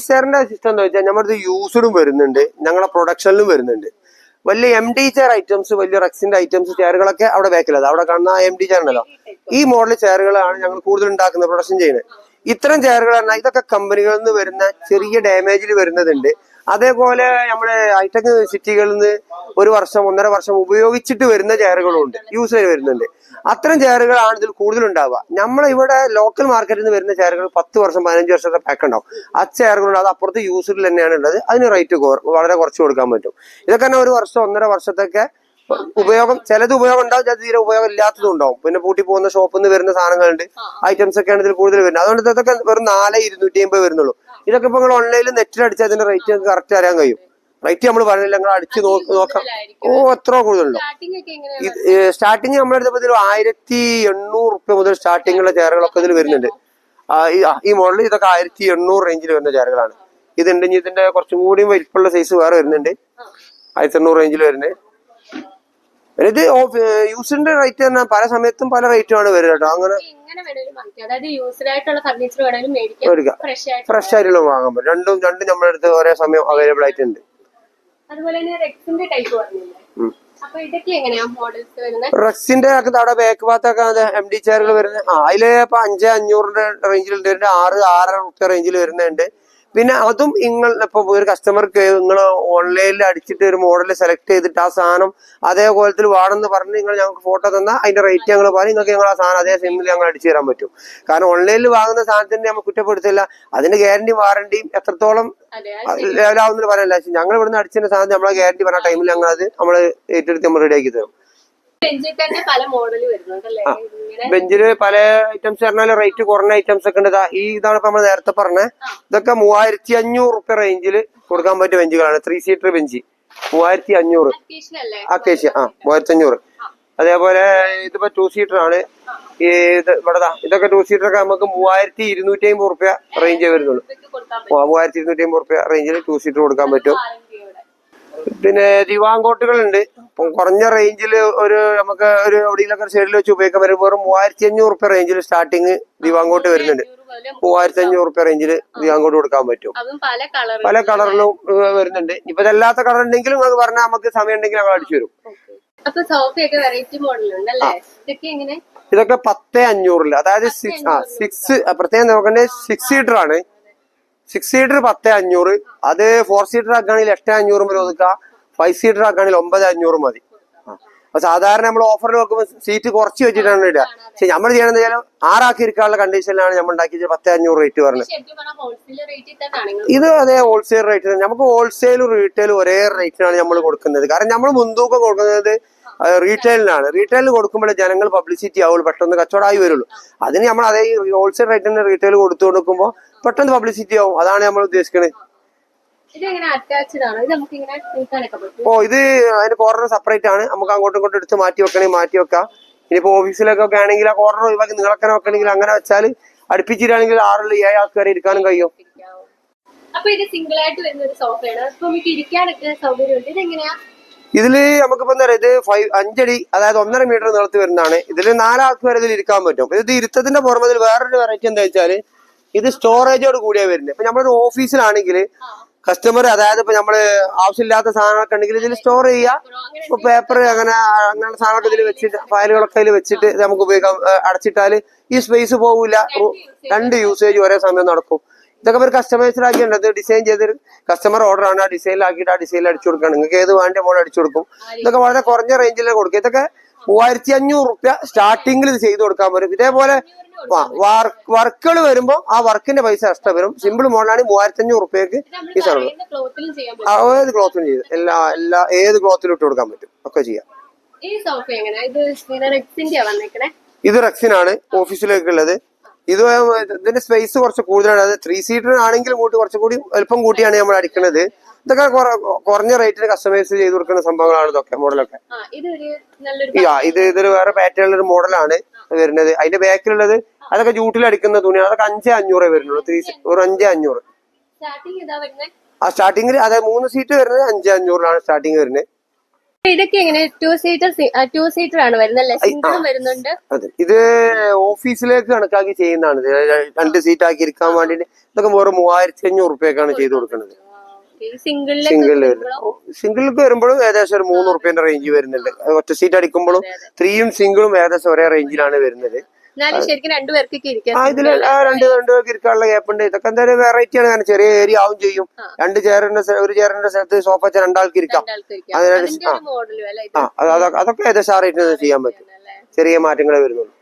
ചെയറിന്റെ സിസ്റ്റം എന്താ വെച്ചാൽ നമ്മുടെ യൂസ്ഡും വരുന്നുണ്ട്, ഞങ്ങളെ പ്രൊഡക്ഷനിലും വരുന്നുണ്ട്. വലിയ MD ചെയർ ഐറ്റംസ്, വലിയ റെക്സിന്റെ ഐറ്റംസ് ചെയറുകളൊക്കെ അവിടെ ബാക്കിലത്. അവിടെ കാണുന്ന MD ചെയർ ഉണ്ടല്ലോ, ഈ മോഡൽ ചെയറുകളാണ് ഞങ്ങൾ കൂടുതൽ ഉണ്ടാക്കുന്നത്, പ്രൊഡക്ഷൻ ചെയ്യുന്നത്. ഇത്തരം ചെയറുകൾ പറഞ്ഞാൽ ഇതൊക്കെ കമ്പനികളിൽ നിന്ന് വരുന്ന ചെറിയ ഡാമേജിൽ വരുന്നതുണ്ട്. അതേപോലെ നമ്മുടെ ഹൈടെക് സിറ്റികളിൽ നിന്ന് 1 വർഷം 1.5 വർഷം ഉപയോഗിച്ചിട്ട് വരുന്ന ചെയറുകളും ഉണ്ട്, യൂസ് ചെയ്ത് വരുന്നുണ്ട്. അത്തരം ചെയറുകളാണ് ഇതിൽ കൂടുതൽ ഉണ്ടാവുക. നമ്മളെ ഇവിടെ ലോക്കൽ മാർക്കറ്റിൽ നിന്ന് വരുന്ന ചെയറുകൾ 10 വർഷം 15 വർഷത്തെ പാക്ക് ഉണ്ടാവും. ആ ചെയറുകളുണ്ട്, അത് അപ്പുറത്ത് യൂസ്ഡിൽ തന്നെയാണ് ഉള്ളത്. അതിന് റേറ്റ് വളരെ കുറച്ച് കൊടുക്കാൻ പറ്റും. ഇതൊക്കെ തന്നെ 1 വർഷം 1.5 വർഷത്തൊക്കെ ഉപയോഗം, ചിലത് ഉപയോഗം ഉണ്ടാവും, ചിലത് തീരെ ഉപയോഗം ഇല്ലാത്തതും ഉണ്ടാവും. പിന്നെ പൂട്ടി പോകുന്ന ഷോപ്പിൽ നിന്ന് വരുന്ന സാധനങ്ങളുണ്ട്, ഐറ്റംസ് ഒക്കെയാണ് ഇതിൽ കൂടുതൽ വരുന്നത്. അതുകൊണ്ട് ഇതൊക്കെ വെറും 4,250 വരുന്നുള്ളൂ. ഇതൊക്കെ ഇപ്പൊ നിങ്ങൾ ഓൺലൈനിൽ നെറ്റിൽ അടിച്ചാൽ അതിന്റെ റേറ്റ് കറക്റ്റ് അറിയാൻ കഴിയും. റേറ്റ് നമ്മൾ പറഞ്ഞില്ല, നിങ്ങൾ അടിച്ച് നോക്കാം. എത്ര കൂടുതലുണ്ടോ? സ്റ്റാർട്ടിങ് നമ്മുടെ അടുത്ത് 1,800 റുപ്യ മുതൽ സ്റ്റാർട്ടിങ്ങുള്ള ചെയറുകളൊക്കെ ഇതിൽ വരുന്നുണ്ട്. ഈ മോഡൽ ഇതൊക്കെ 1,800 റേഞ്ചിൽ വരുന്ന ചെയറുകളാണ്. ഇതുണ്ടെങ്കിൽ ഇതിന്റെ കുറച്ചും കൂടി വലിപ്പമുള്ള സൈസ് വേറെ വരുന്നുണ്ട്, 1,800 റേഞ്ചിൽ വരുന്നത്. ഇത് യൂസിന്റെ റേറ്റ് തന്നെ പല സമയത്തും പല റേറ്റുമാണ് വരിക കേട്ടോ. അങ്ങനെ ഫ്രഷ് ആയിട്ടുള്ള വാങ്ങാൻ പറ്റും. രണ്ടും നമ്മുടെ അടുത്ത് ഒരേ സമയം അവൈലബിൾ ആയിട്ടുണ്ട്. റെക്സിന്റെ ഒക്കെ അവിടെ ബാക്ക് ഭാഗത്തൊക്കെ MD ചെയറുകൾ വരുന്നത്. അതില് ഇപ്പൊ 5,500 റേഞ്ചിൽ വരുന്നുണ്ട്, 6-6.5 റുപ്യ റേഞ്ചിൽ വരുന്നുണ്ട്. പിന്നെ അതും നിങ്ങൾ ഇപ്പൊ ഒരു കസ്റ്റമർക്ക് നിങ്ങൾ ഓൺലൈനിൽ അടിച്ചിട്ട് ഒരു മോഡൽ സെലക്ട് ചെയ്തിട്ട് ആ സാധനം അതേ കോലത്തിൽ വേണമെന്ന് പറഞ്ഞ് നിങ്ങൾ ഞങ്ങൾക്ക് ഫോട്ടോ തന്നാൽ അതിന്റെ റേറ്റ് ഞങ്ങൾ പറയും, നിങ്ങൾക്ക് ഞങ്ങൾ ആ സാധനം അതേ സിമ്മിൽ ഞങ്ങൾ അടിച്ചു തരാൻ പറ്റും. കാരണം ഓൺലൈനിൽ വാങ്ങുന്ന സാധനത്തിന് നമ്മൾ കുറ്റപ്പെടുത്തില്ല, അതിന്റെ ഗ്യാരണ്ടിയും വാറണ്ടിയും എത്രത്തോളം ലെവലാവുന്ന പറയാനില്ല. ഞങ്ങൾ ഇവിടുന്ന് അടിച്ചിന്റെ സാധനം നമ്മളെ ഗ്യാരണ്ടി പറഞ്ഞ ടൈമിൽ ഞങ്ങൾ അത് നമ്മൾ ഏറ്റെടുത്ത് നമ്മൾ റെഡിയാക്കി തരും. ബെഞ്ചില് പല ഐറ്റംസ് പറഞ്ഞാൽ റേറ്റ് കുറഞ്ഞ ഐറ്റംസ് ഒക്കെ ഉണ്ട്. ഇതാണ് ഇപ്പൊ നമ്മൾ നേരത്തെ പറഞ്ഞത്. ഇതൊക്കെ 3,500 റുപ്യ റേഞ്ചിൽ കൊടുക്കാൻ പറ്റിയ ബെഞ്ചുകളാണ്. 3 സീറ്റർ ബെഞ്ച് 3,500. അക്കേഷ്യ 3,500. അതേപോലെ ഇതിപ്പോ 2 സീറ്റർ ആണ്. ഇവിടെ ഇതൊക്കെ 2 സീറ്റർ ഒക്കെ നമുക്ക് 3,250 റുപ്യ റേഞ്ച് വരുന്നുള്ളൂ. 3,250 റുപ്യ റേഞ്ചിൽ 2 സീറ്റർ കൊടുക്കാൻ പറ്റും. പിന്നെ ദിവാങ്കോട്ടുകളുണ്ട്. കുറഞ്ഞ റേഞ്ചിൽ നമുക്ക് ഒരു എവിടെയെങ്കിലൊക്കെ സൈഡിൽ വെച്ച് ഉപയോഗിക്കാൻ വരും. വെറും 3,500 റുപ്യ റേഞ്ചിൽ സ്റ്റാർട്ടിങ് ദിവാങ്കോട്ട് വരുന്നുണ്ട്. 3,500 റുപ്യ റേഞ്ചിൽ ദിവാങ്കോട്ട് കൊടുക്കാൻ പറ്റും. പല കളറിലും വരുന്നുണ്ട്. ഇപ്പൊ ഇതല്ലാത്ത കളർ ഉണ്ടെങ്കിലും അത് പറഞ്ഞാൽ നമുക്ക് സമയം ഉണ്ടെങ്കിൽ ഞങ്ങൾ അടിച്ചു തരും. ഇതൊക്കെ 10,500, അതായത് 6 പ്രത്യേകം നോക്കണ്ടേ 6 സീറ്റർ ആണ്. 6 സീറ്റർ 10,500. അത് 4 സീറ്റർ ആക്കുകയാണെങ്കിൽ 8,500 വരെ ഒതുക്കാം. 5 സീറ്റർ ആക്കുകയാണെങ്കിൽ 9,500 മതി. അപ്പൊ സാധാരണ നമ്മൾ ഓഫറിൽ വെക്കുമ്പോൾ സീറ്റ് കുറച്ച് വെച്ചിട്ടാണ് ഇടുക. പക്ഷെ നമ്മൾ ചെയ്യണമെന്ന് വെച്ചാൽ 6 ആക്കി ഇരിക്കാനുള്ള കണ്ടീഷനിലാണ് നമ്മൾ ഉണ്ടാക്കിയത് 10,500 റേറ്റ് പറഞ്ഞത്. ഇത് അതേ ഹോൾസെയിൽ റേറ്റ്. നമുക്ക് ഹോൾസെയിലും റീറ്റെയിലും ഒരേ റേറ്റിനാണ് നമ്മൾ കൊടുക്കുന്നത്. കാരണം നമ്മൾ മുൻതൂക്കം കൊടുക്കുന്നത് റീറ്റെയിലിനാണ്. റീറ്റെയിലിന് കൊടുക്കുമ്പോൾ ജനങ്ങൾ പബ്ലിസിറ്റി ആവുള്ളൂ, പെട്ടെന്ന് കച്ചവടമായി വരുള്ളൂ. അതിന് നമ്മൾ അതേ ഹോൾസെയിൽ റേറ്റിന് റീറ്റെയിൽ കൊടുത്തു കൊടുക്കുമ്പോൾ പെട്ടെന്ന് പബ്ലിസിറ്റി ആവും. അതാണ് നമ്മൾ ഉദ്ദേശിക്കുന്നത്. ഇത് അതിന്റെ കോർണർ സെപ്പറേറ്റ് ആണ്. നമുക്ക് അങ്ങോട്ടും ഇങ്ങോട്ടും എടുത്ത് മാറ്റി വെക്കണമെങ്കിൽ മാറ്റി വെക്കാം. ഇനിയിപ്പോ ഓഫീസിലൊക്കെ ആണെങ്കിൽ ആ കോർണർ ഒഴിവാക്കി നിങ്ങളൊക്കെ വെക്കണമെങ്കിൽ അങ്ങനെ വെച്ചാൽ അടുപ്പിച്ചിട്ടാണെങ്കിൽ 6-7 ആൾക്ക് വരെ ഇരിക്കാനും കഴിയും. ഇതില് നമുക്കിപ്പോ എന്താ പറയുക, ഇത് 5 അടി, അതായത് 1.5 മീറ്റർ നീളത്തിൽ വരുന്നതാണ്. ഇതിൽ 4 ആൾക്ക് വരെ ഇതിൽ ഇരിക്കാൻ പറ്റും. ഇത് ഇരുത്തത്തിന്റെ പുറമെ ഇതിൽ വേറൊരു വെറൈറ്റി എന്താ വെച്ചാല് ഇത് സ്റ്റോറേജോട് കൂടിയാ വരുന്നത്. ഇപ്പൊ നമ്മളൊരു ഓഫീസിലാണെങ്കിൽ കസ്റ്റമർ, അതായത് ഇപ്പൊ നമ്മള് ആവശ്യമില്ലാത്ത സാധനങ്ങളൊക്കെ ഉണ്ടെങ്കിൽ ഇതിൽ സ്റ്റോർ ചെയ്യുക. ഇപ്പൊ പേപ്പർ അങ്ങനെ സാധനങ്ങളൊക്കെ ഇതിൽ വെച്ചിട്ട് ഫയലുകളൊക്കെ ഇതിൽ വെച്ചിട്ട് നമുക്ക് ഉപയോഗിക്കാം. അടച്ചിട്ടാല് ഈ സ്പേസ് പോകില്ല, 2 യൂസേജ് ഒരേ സമയം നടക്കും. ഇതൊക്കെ ഒരു കസ്റ്റമൈസ്ഡ് അത് ഡിസൈൻ ചെയ്തൊരു കസ്റ്റമർ ഓർഡർ ആണ്. ആ ഡിസൈനിലാക്കിയിട്ട് ആ ഡിസൈനിൽ അടിച്ചു കൊടുക്കുകയാണ്. നിങ്ങൾക്ക് ഏത് വേണ്ടി നമ്മൾ അടിച്ചു കൊടുക്കും. ഇതൊക്കെ വളരെ കുറഞ്ഞ റേഞ്ചിൽ കൊടുക്കും. ഇതൊക്കെ 3,500 റുപ്യ സ്റ്റാർട്ടിങ്ങിൽ ഇത് ചെയ്ത് കൊടുക്കാൻ പറ്റും. ഇതേപോലെ വർക്കുകൾ വരുമ്പോൾ ആ വർക്കിന്റെ പൈസ എക്സ്ട്രാ വരും. സിമ്പിൾ മോഡലാണ് 3,500 റുപ്യക്ക് ഈ സാധനം ഏത് ക്ലോത്തിലും ചെയ്ത് ഏത് ക്ലോത്തിലും ഇട്ട് കൊടുക്കാൻ പറ്റും, ഒക്കെ ചെയ്യാം. ഇത് റെക്സിനാണ് ഓഫീസിലേക്കുള്ളത്. ഇതിന്റെ സ്പേസ് കുറച്ച് കൂടുതലാണ്. അത് 3 സീറ്റർ ആണെങ്കിൽ കുറച്ചുകൂടി എളുപ്പം കൂട്ടിയാണ് നമ്മൾ അടിക്കുന്നത്. ഇതൊക്കെ കുറഞ്ഞ റേറ്റിന് കസ്റ്റമൈസ് ചെയ്ത് കൊടുക്കുന്ന സംഭവങ്ങളാണ് ഇതൊക്കെ മോഡലൊക്കെ. ഇതൊരു വേറെ പാറ്റേണിലൊരു മോഡലാണ് വരുന്നത്. അതിന്റെ ബാക്കിലുള്ളത് അതൊക്കെ ജൂട്ടിൽ അടിക്കുന്ന തുണിയാണ്. അതൊക്കെ 5,500 വരുന്നുള്ളൂ. 5,500 ആ സ്റ്റാർട്ടിങ്ങിൽ. അതായത് 3 സീറ്റ് വരുന്നത് 5,500 സ്റ്റാർട്ടിങ് വരുന്നത്. ഇതൊക്കെ എങ്ങനെ 2 സീറ്റർ ആണ് വരുന്നത്? അതെ, ഇത് ഓഫീസിലേക്ക് കണക്കാക്കി ചെയ്യുന്നതാണ്. 2 സീറ്റ് ആക്കി ഇരിക്കാൻ വേണ്ടിട്ട് ഇതൊക്കെ വെറും 3,500 റുപ്യക്കാണ് ചെയ്ത് കൊടുക്കുന്നത്. സിംഗിൾക്ക് വരുമ്പോഴും ഏകദേശം ഒരു 3 റുപ്യന്റെ റേഞ്ച് വരുന്നുണ്ട്. ഒറ്റ സീറ്റ് അടിക്കുമ്പോഴും 3യും സിംഗിളും ഏകദേശം ഒരേ റേഞ്ചിലാണ് വരുന്നത്. ഇതിൽ രണ്ടുപേർക്ക് ഇരിക്കാനുള്ള ഗ്യാപ്പ് ഉണ്ട്. ഇതൊക്കെ എന്തായാലും വെറൈറ്റി ആണ്. കാരണം ചെറിയ ഏരിയ ആവും ചെയ്യും. ഒരു ചെയറിന്റെ സ്ഥലത്ത് സോഫ രണ്ടാൾക്ക് ഇരിക്കാം. അതൊക്കെ ഏകദേശം ആ റേറ്റിന് ചെയ്യാൻ പറ്റും. ചെറിയ മാറ്റങ്ങളെ വരുന്നുള്ളൂ.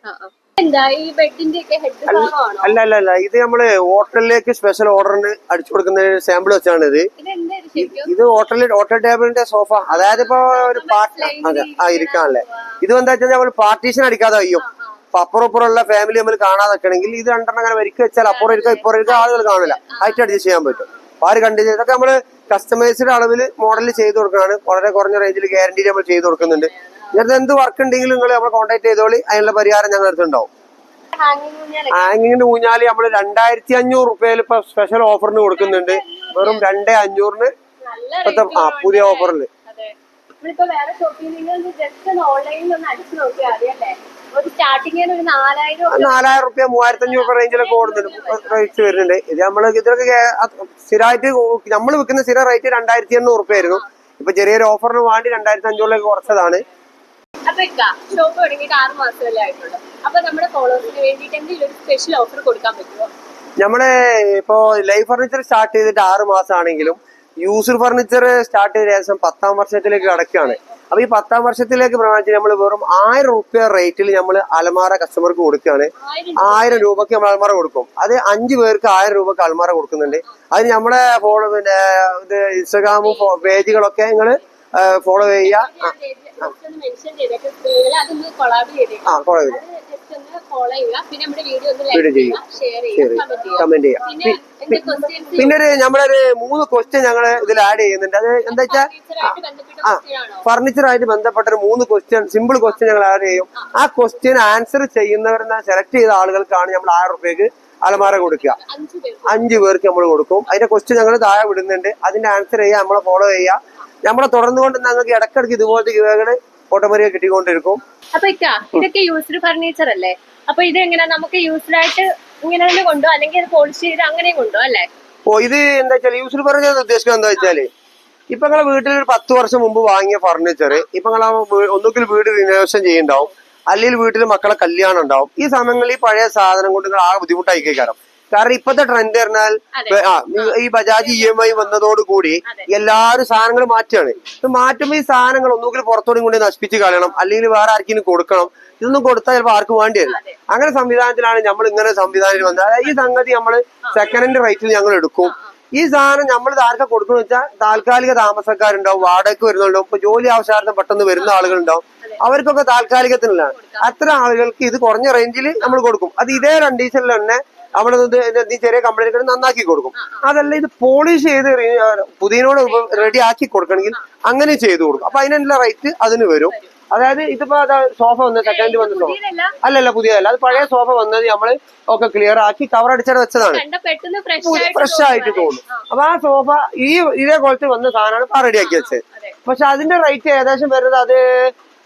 അല്ല ഇത് നമ്മള് ഹോട്ടലിലേക്ക് സ്പെഷ്യൽ ഓർഡറിന് അടിച്ചു കൊടുക്കുന്ന സാമ്പിൾ വെച്ചാണ് ഇത് ഹോട്ടൽ ടേബിളിന്റെ സോഫ. അതായത് ഇപ്പൊ ഒരു ഇരിക്കാനല്ലേ. ഇത് എന്താ വെച്ചാൽ നമ്മൾ പാർട്ടീഷൻ അടിക്കാതെ കഴിയും. അപ്പൊ അപ്പുറപ്പുറമുള്ള ഫാമിലി നമ്മൾ കാണാതെ വെക്കണമെങ്കിൽ ഇത് രണ്ടെണ്ണം അങ്ങനെ വരിക്ക് വെച്ചാൽ അപ്പുറം ഇരിക്കുക ഇപ്പുറം ഇരിക്കുക ആളുകൾ കാണില്ല. ഹൈറ്റ് അഡ്ജസ്റ്റ് ചെയ്യാൻ പറ്റും. ആര് കണ്ടിന്യൂ ഇതൊക്കെ നമ്മള് കസ്റ്റമൈസ്ഡ് അളവിൽ മോഡൽ ചെയ്ത് കൊടുക്കുകയാണ്. വളരെ കുറഞ്ഞ റേഞ്ചിൽ ഗ്യാരണ്ടി നമ്മൾ ചെയ്ത് കൊടുക്കുന്നുണ്ട്. ഇങ്ങനത്തെ എന്ത് വർക്ക് ഉണ്ടെങ്കിലും നിങ്ങൾ നമ്മളെ കോൺടാക്ട് ചെയ്തോളി. അതിനുള്ള പരിഹാരം ഞങ്ങളുടെ അടുത്തുണ്ടാവും. ഹാങ്ങിങ്ങിന്റെ ഊഞ്ഞാല് നമ്മള് 2500 റുപ്യയിൽ ഇപ്പൊ സ്പെഷ്യൽ ഓഫറിന് കൊടുക്കുന്നുണ്ട്. വെറും 2500 ഇപ്പത്തെ പുതിയ ഓഫറിൽ. വേറെ ഷോപ്പിൽ ഓൺലൈനിൽ ഒന്ന് അടിച്ചു നോക്കിയാൽ അറിയല്ലേ, 4000 റുപ്യ 3500 റേഞ്ചിലൊക്കെ ഓടുന്നുണ്ട് റേറ്റ് വരുന്നുണ്ട്. ഇത് നമ്മള് ഇതിലൊക്കെ സ്ഥിരമായിട്ട് നമ്മൾ വിൽക്കുന്ന സ്ഥിര റേറ്റ് 2800 റുപ്യ ആയിരുന്നു. ഇപ്പൊ ചെറിയൊരു ഓഫറിന് വേണ്ടി 2500 കുറച്ചതാണ്. അപ്പൊ ഷോപ്പ് തുടങ്ങിയിട്ട് 6 മാസമല്ലേ ആയിട്ടുള്ളൂ. അപ്പൊ നമ്മുടെ ഫോളോവേഴ്സിന് വേണ്ടിയിട്ട് എന്തെങ്കിലും ഒരു സ്പെഷ്യൽ ഓഫർ കൊടുക്കാൻ പറ്റുമോ? നമ്മള് ഇപ്പോ ലൈഫ് ഫർണിച്ചർ സ്റ്റാർട്ട് ചെയ്തിട്ട് 6 മാസം ആണെങ്കിലും യൂസർ ഫർണിച്ചർ സ്റ്റാർട്ട് ചെയ്ത ഏകദേശം 10ാം വർഷത്തിലേക്ക് കടക്കുകയാണ്. അപ്പൊ ഈ 10ാം വർഷത്തിലേക്ക് പ്രമാണിച്ച് നമ്മൾ വെറും 1000 റുപ്യ റേറ്റിൽ നമ്മൾ അലമാര കസ്റ്റമർക്ക് കൊടുക്കുകയാണ്. 1000 രൂപക്ക് നമ്മൾ അലമാര കൊടുക്കും. അത് 5 പേർക്ക് 1000 രൂപക്ക് അലമാര കൊടുക്കുന്നുണ്ട്. അതിന് നമ്മളെ ഫോളോ ഇത് ഇൻസ്റ്റാഗ്രാമും പേജുകളൊക്കെ നിങ്ങൾ ഫോളോ ചെയ്യുക. കമന്റ് ചെയ്യാം. പിന്നെ നമ്മളൊരു 3 ക്വസ്റ്റ്യൻ ഞങ്ങൾ ഇതിൽ ആഡ് ചെയ്യുന്നുണ്ട്. അത് എന്താ വെച്ചാൽ ഫർണിച്ചറായിട്ട് ബന്ധപ്പെട്ട ഒരു 3 ക്വസ്റ്റ്യൻ, സിമ്പിൾ ക്വസ്റ്റ്യൻ ഞങ്ങൾ ആഡ് ചെയ്യും. ആ ക്വസ്റ്റ്യൻ ആൻസർ ചെയ്യുന്നവരെന്ന സെലക്ട് ചെയ്ത ആളുകൾക്കാണ് നമ്മൾ 1000 റുപ്യക്ക് അലമാര കൊടുക്കുക. 5 പേർക്ക് നമ്മൾ കൊടുക്കും. അതിന്റെ ക്വസ്റ്റ്യൻ ഞങ്ങൾ താഴെ വിടുന്നുണ്ട്. അതിന്റെ ആൻസർ ചെയ്യുക, നമ്മളെ ഫോളോ ചെയ്യുക. നമ്മളെ തുടർന്നുകൊണ്ട് ഞങ്ങൾക്ക് ഇടക്കിടക്ക് ഇതുപോലത്തെ ഇവകള് ഓട്ടോമാറ്റിക് കിട്ടിക്കൊണ്ടിരിക്കും. അപ്പൊ ഇതൊക്കെ യൂസ്ഡ് ഫർണിച്ചർ അല്ലേ? അപ്പൊ ഇത് എങ്ങനെ നമുക്ക് യൂസ്ഡ് ആയിട്ട് ഇങ്ങനെ തന്നെ കൊണ്ടോ അല്ലെങ്കിൽ പോളിഷ് ചെയ്ത് അങ്ങനെ കൊണ്ടോ അല്ലേ? ഇത് എന്താ വെച്ചാൽ യൂസ്ഡ് ഫർണിച്ചർ ഉദ്ദേശിക്കുന്നത് എന്താ വെച്ചാല്, ഇപ്പൊ നിങ്ങളെ വീട്ടിൽ 10 വർഷം മുമ്പ് വാങ്ങിയ ഫർണിച്ചർ ഇപ്പൊ നിങ്ങൾ ഒന്നുകിൽ വീട് റിനോവേഷൻ ചെയ്യുന്നുണ്ടാവും, അല്ലെങ്കിൽ വീട്ടിൽ മക്കളെ കല്യാണം ഉണ്ടാവും. ഈ സമയങ്ങളിൽ ഈ പഴയ സാധനം കൊണ്ട് നിങ്ങൾ ആകെ ബുദ്ധിമുട്ടായി കാരണം ഇപ്പത്തെ ട്രെൻഡ് പറഞ്ഞാൽ ഈ ബജാജ് EMI വന്നതോടുകൂടി എല്ലാവരും സാധനങ്ങൾ മാറ്റുകയാണ്. ഇത് മാറ്റുമ്പോൾ ഈ സാധനങ്ങൾ ഒന്നുകിൽ പുറത്തോടും കൊണ്ട് നശിപ്പിച്ച് കളയണം, അല്ലെങ്കിൽ വേറെ ആർക്കും കൊടുക്കണം. ഇതൊന്നും കൊടുത്താൽ ചിലപ്പോൾ ആർക്കും വേണ്ടിയല്ല. അങ്ങനെ സംവിധാനത്തിലാണ് നമ്മൾ ഇങ്ങനെ സംവിധാനത്തിൽ വന്നത്. അതായത് ഈ സംഗതി നമ്മൾ സെക്കൻഡ് ഹാൻഡ് റേറ്റിൽ ഞങ്ങൾ എടുക്കും. ഈ സാധനം നമ്മൾ ആർക്കെ കൊടുക്കുന്നു വെച്ചാൽ താൽക്കാലിക താമസക്കാരുണ്ടാവും, വാടകയ്ക്ക് വരുന്നുണ്ടാവും, ഇപ്പൊ ജോലി ആവശ്യാർത്ഥം പെട്ടെന്ന് വരുന്ന ആളുകളുണ്ടാവും. അവർക്കൊക്കെ താൽക്കാലികത്തിനുള്ളതാണ്. അത്തരം ആളുകൾക്ക് ഇത് കുറഞ്ഞ റേഞ്ചിൽ നമ്മൾ കൊടുക്കും. അത് ഇതേ കണ്ടീഷനിൽ തന്നെ അവിടെ ചെറിയ കംപ്ലൈന്റ് നന്നാക്കി കൊടുക്കും. അതല്ല ഇത് പോളിഷ് ചെയ്ത് പുതിയനോട് റെഡി ആക്കി കൊടുക്കണമെങ്കിൽ അങ്ങനെ ചെയ്തു കൊടുക്കും. അപ്പൊ അതിനുള്ള റേറ്റ് അതിന് വരും. അതായത് ഇതിപ്പോ സോഫ വന്നത് സെക്കൻഡ് വന്ന സോഫ അല്ലല്ല, പുതിയതല്ല. അത് പഴയ സോഫ വന്നത് നമ്മള് ഒക്കെ ക്ലിയർ ആക്കി കവർ അടിച്ചത് വെച്ചതാണ്. ഫ്രഷ് ആയിട്ട് തോന്നും. അപ്പൊ ആ സോഫ ഇതേ പോലത്തെ വന്ന സാധനമാണ് ഇപ്പൊ റെഡിയാക്കി വെച്ചത്. പക്ഷെ അതിന്റെ റേറ്റ് ഏകദേശം വരുന്നത് അത്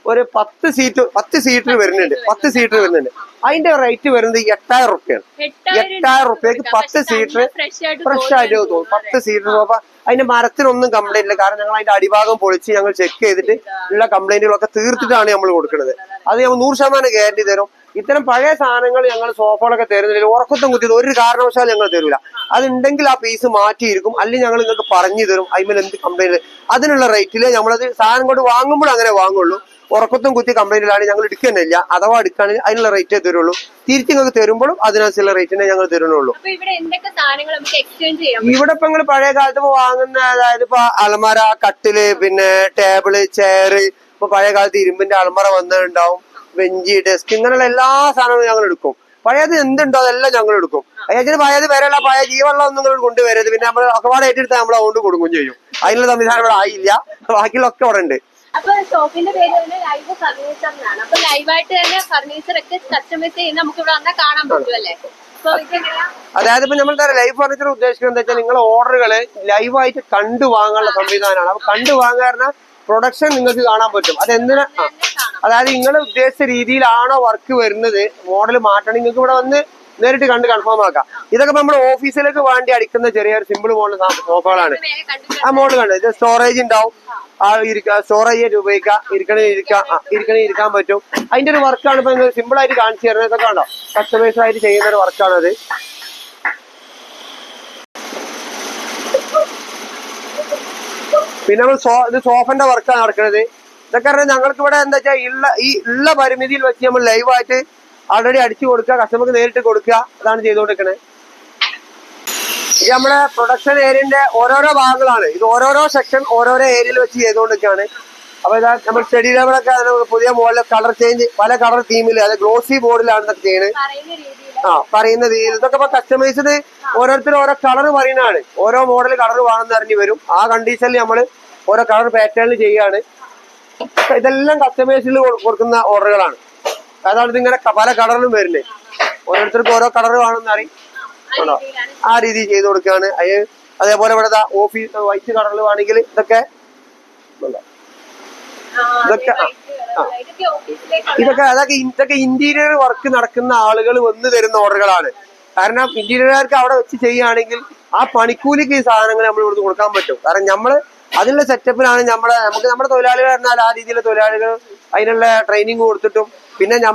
ഒരു 10 സീറ്റർ വരുന്നുണ്ട്. 10 സീറ്റർ വരുന്നുണ്ട്. അതിന്റെ റേറ്റ് വരുന്നത് 8000 റുപ്യാണ്. 8000 റുപ്യക്ക് 10 സീറ്റർ ഫ്രഷ് ആയിട്ട് തോന്നും. 10 സീറ്റർ സോഫ. അതിന്റെ മരത്തിനൊന്നും കംപ്ലൈന്റ് ഇല്ല. കാരണം ഞങ്ങൾ അതിന്റെ അടിഭാഗം പൊളിച്ച് ഞങ്ങൾ ചെക്ക് ചെയ്തിട്ട് ഉള്ള കംപ്ലൈന്റുകളൊക്കെ തീർത്തിട്ടാണ് നമ്മൾ കൊടുക്കുന്നത്. അത് ഞങ്ങൾ 100% ഗ്യാരണ്ടി തരും. ഇത്തരം പഴയ സാധനങ്ങൾ ഞങ്ങൾ സോഫകളൊക്കെ തരുന്നില്ല. ഉറക്കത്തും കുത്തിയത് ഒരു കാരണവശാലും ഞങ്ങൾ തരൂല. അതുണ്ടെങ്കിൽ ആ പീസ് മാറ്റിയിരിക്കും, അല്ലെങ്കിൽ ഞങ്ങൾ നിങ്ങൾക്ക് പറഞ്ഞു തരും അതിൽ എന്ത് കംപ്ലൈന്റ്. അതിനുള്ള റേറ്റില് നമ്മളത് സാധനം കൊണ്ട് വാങ്ങുമ്പോൾ അങ്ങനെ വാങ്ങുള്ളൂ. ഉറക്കത്തും കുത്തി കംപ്ലൈന്റിലാണ് ഞങ്ങൾ എടുക്കുന്നില്ല. അഥവാ എടുക്കുകയാണെങ്കിൽ അതിനുള്ള റേറ്റേ തരുള്ളൂ. തിരിച്ച് നിങ്ങൾക്ക് തരുമ്പോഴും അതിനനുസരിച്ചുള്ള റേറ്റിനെ ഞങ്ങൾ തരുന്നുള്ളൂ. ഇവിടെ ഇപ്പൊ നിങ്ങൾ പഴയ കാലത്ത് വാങ്ങുന്ന, അതായത് ഇപ്പൊ അലമാര, കട്ടില്, പിന്നെ ടേബിള്, ചെയർ, ഇപ്പൊ പഴയ കാലത്ത് ഇരുമ്പിന്റെ അലമാര വന്നിട്ടുണ്ടാവും, ബെഞ്ച്, ഡെസ്ക്, ഇങ്ങനെയുള്ള എല്ലാ സാധനങ്ങളും ഞങ്ങൾ എടുക്കും. പഴയത് എന്തുണ്ടോ അതെല്ലാം ഞങ്ങൾ എടുക്കും. അതിന് പഴയത് വരെയുള്ള പഴയ ജീവനുള്ള ഒന്നും നിങ്ങൾ കൊണ്ടുവരരുത്. പിന്നെ നമ്മൾ അക്കവാട് ഏറ്റെടുത്താൽ നമ്മൾ അതുകൊണ്ട് കൊടുക്കും ചെയ്യും. അതിനുള്ള സംവിധാനം ഇവിടെ ആയില്ല. ബാക്കിയുള്ള ഒക്കെ ഇവിടെ ഉണ്ട്. അപ്പൊ ഷോപ്പിന്റെ പേര് തന്നെ ലൈവ് ഫർണിച്ചർ എന്നാണ്. അപ്പൊ ലൈവായിട്ട് തന്നെ ഫർണിച്ചർ ഒക്കെ കസ്റ്റമൈസ് ചെയ്യുന്ന നമുക്ക് ഇവിടെ വന്നാൽ കാണാൻ പറ്റുമല്ലേ? അതായത് ഇപ്പൊ നമ്മൾ ലൈവ് ഫർണിച്ചർ ഉദ്ദേശിക്കുന്നത് എന്താ വെച്ചാൽ നിങ്ങൾ ഓർഡറുകള് ലൈവായിട്ട് കണ്ടു വാങ്ങാനുള്ള സംവിധാനമാണ്. അപ്പൊ കണ്ടു വാങ്ങാറുന്ന പ്രൊഡക്ഷൻ നിങ്ങൾക്ക് കാണാൻ പറ്റും. അതെന്തിനാ, അതായത് നിങ്ങൾ ഉദ്ദേശിച്ച രീതിയിലാണോ വർക്ക് വരുന്നത്, മോഡൽ മാറ്റണം, നിങ്ങൾക്ക് ഇവിടെ വന്ന് നേരിട്ട് കണ്ട് കൺഫേം ആക്കാം. ഇതൊക്കെ നമ്മുടെ ഓഫീസിലേക്ക് വേണ്ടി അടിക്കുന്ന ചെറിയൊരു സിമ്പിൾ മോഡൽ സോഫകളാണ്. ആ മോഡൽ കണ്ടത് ഇത് സ്റ്റോറേജ് ഉണ്ടാവും, സ്റ്റോറേജ് ചെയ്ത് ഉപയോഗിക്കാം, ഇരിക്കാൻ പറ്റും. അതിന്റെ ഒരു വർക്കാണ് ഇപ്പൊ സിമ്പിൾ ആയിട്ട് കാണിച്ചു തരുന്നത്. ഇതൊക്കെ കണ്ടോ കസ്റ്റമൈസ് ആയിട്ട് ചെയ്യുന്ന ഒരു വർക്കാണത്. പിന്നെ നമ്മൾ ഇത് സോഫന്റെ വർക്കാണ് നടക്കുന്നത്. ഇതൊക്കെ പറഞ്ഞാൽ ഞങ്ങൾക്ക് ഇവിടെ എന്താ വെച്ചാൽ ഉള്ള പരിമിതിയിൽ വെച്ച് നമ്മൾ ലൈവായിട്ട് ആൾറെഡി അടിച്ചു കൊടുക്കുക, കസ്റ്റമർക്ക് നേരിട്ട് കൊടുക്കുക, അതാണ് ചെയ്തുകൊണ്ടിരിക്കുന്നത്. ഇത് നമ്മുടെ പ്രൊഡക്ഷൻ ഏരിയന്റെ ഓരോരോ ഭാഗങ്ങളാണ്. ഇത് ഓരോരോ സെക്ഷൻ ഓരോരോ ഏരിയയിൽ വെച്ച് ചെയ്തുകൊണ്ടിരിക്കുകയാണ്. അപ്പൊ ഇതാ നമ്മൾ സ്റ്റഡി ലേബിളൊക്കെ പുതിയ മോഡൽ കളർ ചേഞ്ച് പല കളർ തീമിൽ അത് ഗ്ലോസി ബോർഡിലാണ് ഇതൊക്കെ ചെയ്യുന്നത്. പറയുന്ന രീതിയിൽ ഇതൊക്കെ ഇപ്പൊ കസ്റ്റമൈസ്ഡ് ഓരോരുത്തരും ഓരോ കളർ പറയുന്നതാണ്. ഓരോ മോഡൽ കളർ വേണമെന്ന് അറിഞ്ഞു വരും. ആ കണ്ടീഷനിൽ നമ്മൾ ഓരോ കളർ പാറ്റേണിൽ ചെയ്യാണ്. ഇതെല്ലാം കസ്റ്റമൈസിൽ കൊടുക്കുന്ന ഓർഡറുകളാണ്. അതാണ് ഇതിങ്ങനെ പല കളറിലും വരുന്നത്. ഓരോരുത്തർക്കും ഓരോ കളർ വേണമെന്ന് അറിയും, ആ രീതിയിൽ ചെയ്ത് കൊടുക്കുകയാണ്. അതേപോലെ ഇവിടെ ഓഫീസ് വൈറ്റ് കളറിൽ വേണമെങ്കിൽ ഇതൊക്കെ ഇതൊക്കെ ഇന്റീരിയർ വർക്ക് നടക്കുന്ന ആളുകൾ വന്ന് തരുന്ന ഓർഡറുകളാണ്. കാരണം ഇന്റീരിയർകാർക്ക് അവിടെ വെച്ച് ചെയ്യുകയാണെങ്കിൽ ആ പണിക്കൂലിക്ക് ഈ സാധനങ്ങൾ നമ്മൾ ഇവിടുന്ന് കൊടുക്കാൻ പറ്റും. കാരണം നമ്മള് അതിനുള്ള സെറ്റപ്പിലാണ് നമ്മുടെ തൊഴിലാളികൾ പറഞ്ഞാൽ ആ രീതിയിലുള്ള തൊഴിലാളികൾ അതിനുള്ള ട്രെയിനിങ് കൊടുത്തിട്ടും പിന്നെ ഞാൻ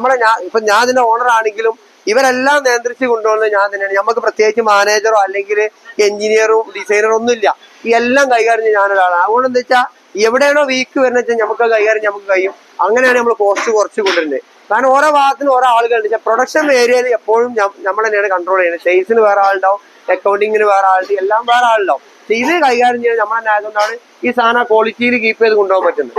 ഇതിന്റെ ഓണർ ആണെങ്കിലും ഇവരെല്ലാം നിയന്ത്രിച്ച് കൊണ്ടുപോകുന്നത് ഞാൻ തന്നെയാണ്. നമുക്ക് പ്രത്യേകിച്ച് മാനേജറോ അല്ലെങ്കിൽ എഞ്ചിനീയറും ഡിസൈനറോ ഒന്നും ഇല്ല. ഈ എല്ലാം കൈകാര്യം ചെയ്യാൻ ഞാനൊരാളാണ്. അതുകൊണ്ട് എന്താ വെച്ചാൽ എവിടെയാണോ വീക്ക് വരുന്നത് വെച്ചാൽ നമുക്ക് കൈകാര്യം നമുക്ക് കഴിയും. അങ്ങനെയാണ് നമ്മൾ കോസ്റ്റ് കുറച്ച് കൊണ്ടുവരുന്നത്. കാരണം ഓരോ ഭാഗത്തിനും ഓരോ ആളുകളുണ്ട്. പ്രൊഡക്ഷൻ ഏരിയയിൽ എപ്പോഴും നമ്മൾ തന്നെയാണ് കൺട്രോൾ ചെയ്യുന്നത്. സെയിൽസിന് വേറെ ആളുണ്ടാവും, അക്കൗണ്ടിങ്ങിന് വേറെ ആളുണ്ട്, എല്ലാം വേറെ ആളുണ്ടാവും. ഇത് കൈകാര്യം ചെയ്യാൻ നമ്മൾ തന്നെ ആയതുകൊണ്ടാണ് ഈ സാധനം ക്വാളിറ്റിയിൽ കീപ്പ് ചെയ്ത് കൊണ്ടുപോകാൻ പറ്റുന്നത്.